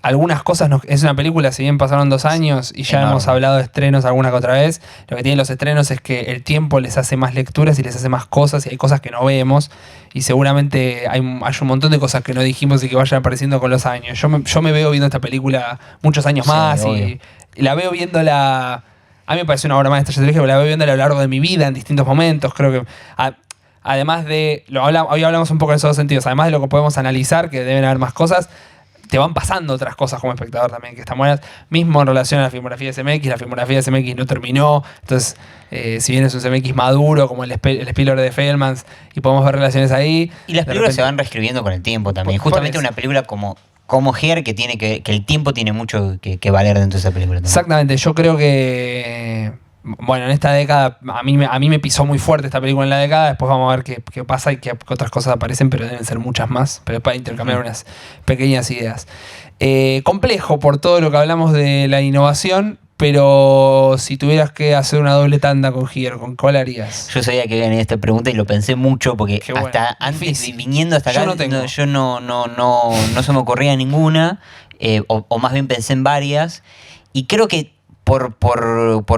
algunas cosas... es una película, si bien pasaron 2 años y ya hemos hablado de estrenos alguna que otra vez, lo que tienen los estrenos es que el tiempo les hace más lecturas y les hace más cosas y hay cosas que no vemos y seguramente hay un montón de cosas que no dijimos y que vayan apareciendo con los años. Yo me veo viendo esta película muchos años más y la veo viéndola... A mí me parece una obra maestra, yo te dije, pero la veo viéndola a lo largo de mi vida en distintos momentos. Creo que... Además de... Hoy hablamos un poco de esos dos sentidos. Además de lo que podemos analizar, que deben haber más cosas, te van pasando otras cosas como espectador también que están buenas. Mismo en relación a la filmografía de CMX, la filmografía de CMX no terminó. Entonces, si bien es un CMX maduro, como el Spielberg de Fellmans, y podemos ver relaciones ahí. Y las películas se van reescribiendo con el tiempo también. Justamente una película como Her, que el tiempo tiene mucho que valer dentro de esa película también. Exactamente, yo creo que... Bueno, en esta década, a mí me pisó muy fuerte esta película en la década. Después vamos a ver qué pasa y qué otras cosas aparecen, pero deben ser muchas más. Pero es para intercambiar unas pequeñas ideas. Complejo por todo lo que hablamos de la innovación, pero si tuvieras que hacer una doble tanda con Here, ¿con cuál harías? Yo sabía que iba a venir esta pregunta y lo pensé mucho porque hasta antes, viniendo hasta acá, yo no se me ocurría ninguna, o más bien pensé en varias, y creo que por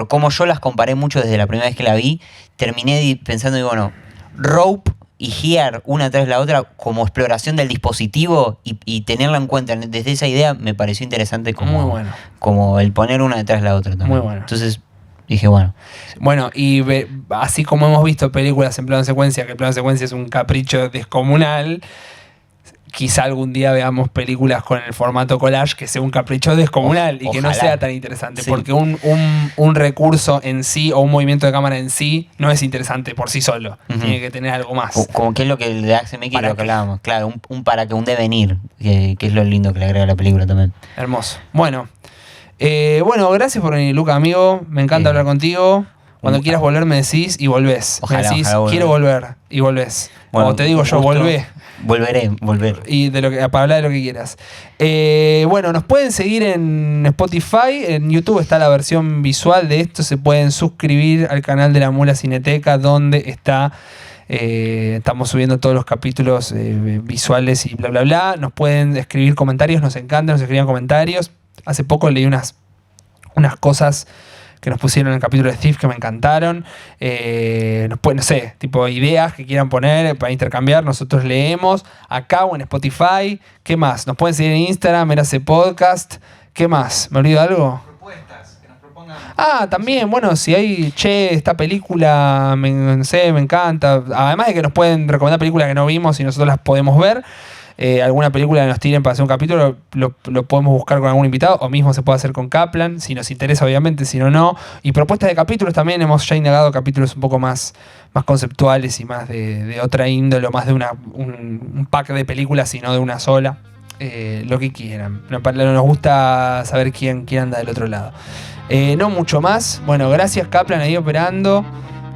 cómo yo las comparé mucho desde la primera vez que la vi, terminé pensando, digo, bueno, Rope y Here, una tras la otra, como exploración del dispositivo y tenerla en cuenta desde esa idea, me pareció interesante como el poner una detrás de la otra también. Muy bueno. Entonces dije, bueno. Bueno, y así como hemos visto películas en plano secuencia, que el plano secuencia es un capricho descomunal, quizá algún día veamos películas con el formato collage que sea un capricho descomunal y que no sea tan interesante. Sí. Porque un recurso en sí o un movimiento de cámara en sí no es interesante por sí solo. Tiene que tener algo más. Como que es lo que le da CMX, lo que hablábamos. Claro, un devenir, que es lo lindo que le agrega a la película también. Hermoso. Bueno, gracias por venir, Luca, amigo. Me encanta hablar contigo. Cuando quieras volver me decís y volvés. Ojalá, me decís, quiero volver y volvés. Bueno, o te digo yo, volvé. Volver. Y para hablar de lo que quieras. Nos pueden seguir en Spotify. En YouTube está la versión visual de esto. Se pueden suscribir al canal de La Mula Cineteca, donde está... estamos subiendo todos los capítulos visuales y bla, bla, bla. Nos pueden escribir comentarios. Nos encanta, nos escriban comentarios. Hace poco leí unas cosas que nos pusieron en el capítulo de Steve, que me encantaron. Nos pueden, no sé, tipo ideas que quieran poner para intercambiar, nosotros leemos acá o en Spotify. ¿Qué más? Nos pueden seguir en Instagram, Érase Podcast. ¿Qué más? ¿Me olvido algo? Propuestas que nos propongan. También, bueno, si hay, esta película, no sé, me encanta. Además de que nos pueden recomendar películas que no vimos y nosotros las podemos ver. Alguna película que nos tiren para hacer un capítulo, lo podemos buscar con algún invitado, o mismo se puede hacer con Kaplan, si nos interesa obviamente, si no, no. Y propuestas de capítulos también, hemos ya indagado capítulos un poco más conceptuales y más de otra índole, más de un pack de películas y no de una sola. Lo que quieran. Nos gusta saber quién anda del otro lado. No mucho más. Bueno, gracias Kaplan ahí operando.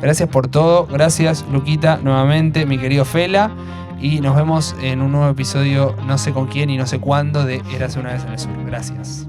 Gracias por todo. Gracias Luquita nuevamente, mi querido Fela. Y nos vemos en un nuevo episodio, no sé con quién y no sé cuándo, de Érase una vez en el sur. Gracias.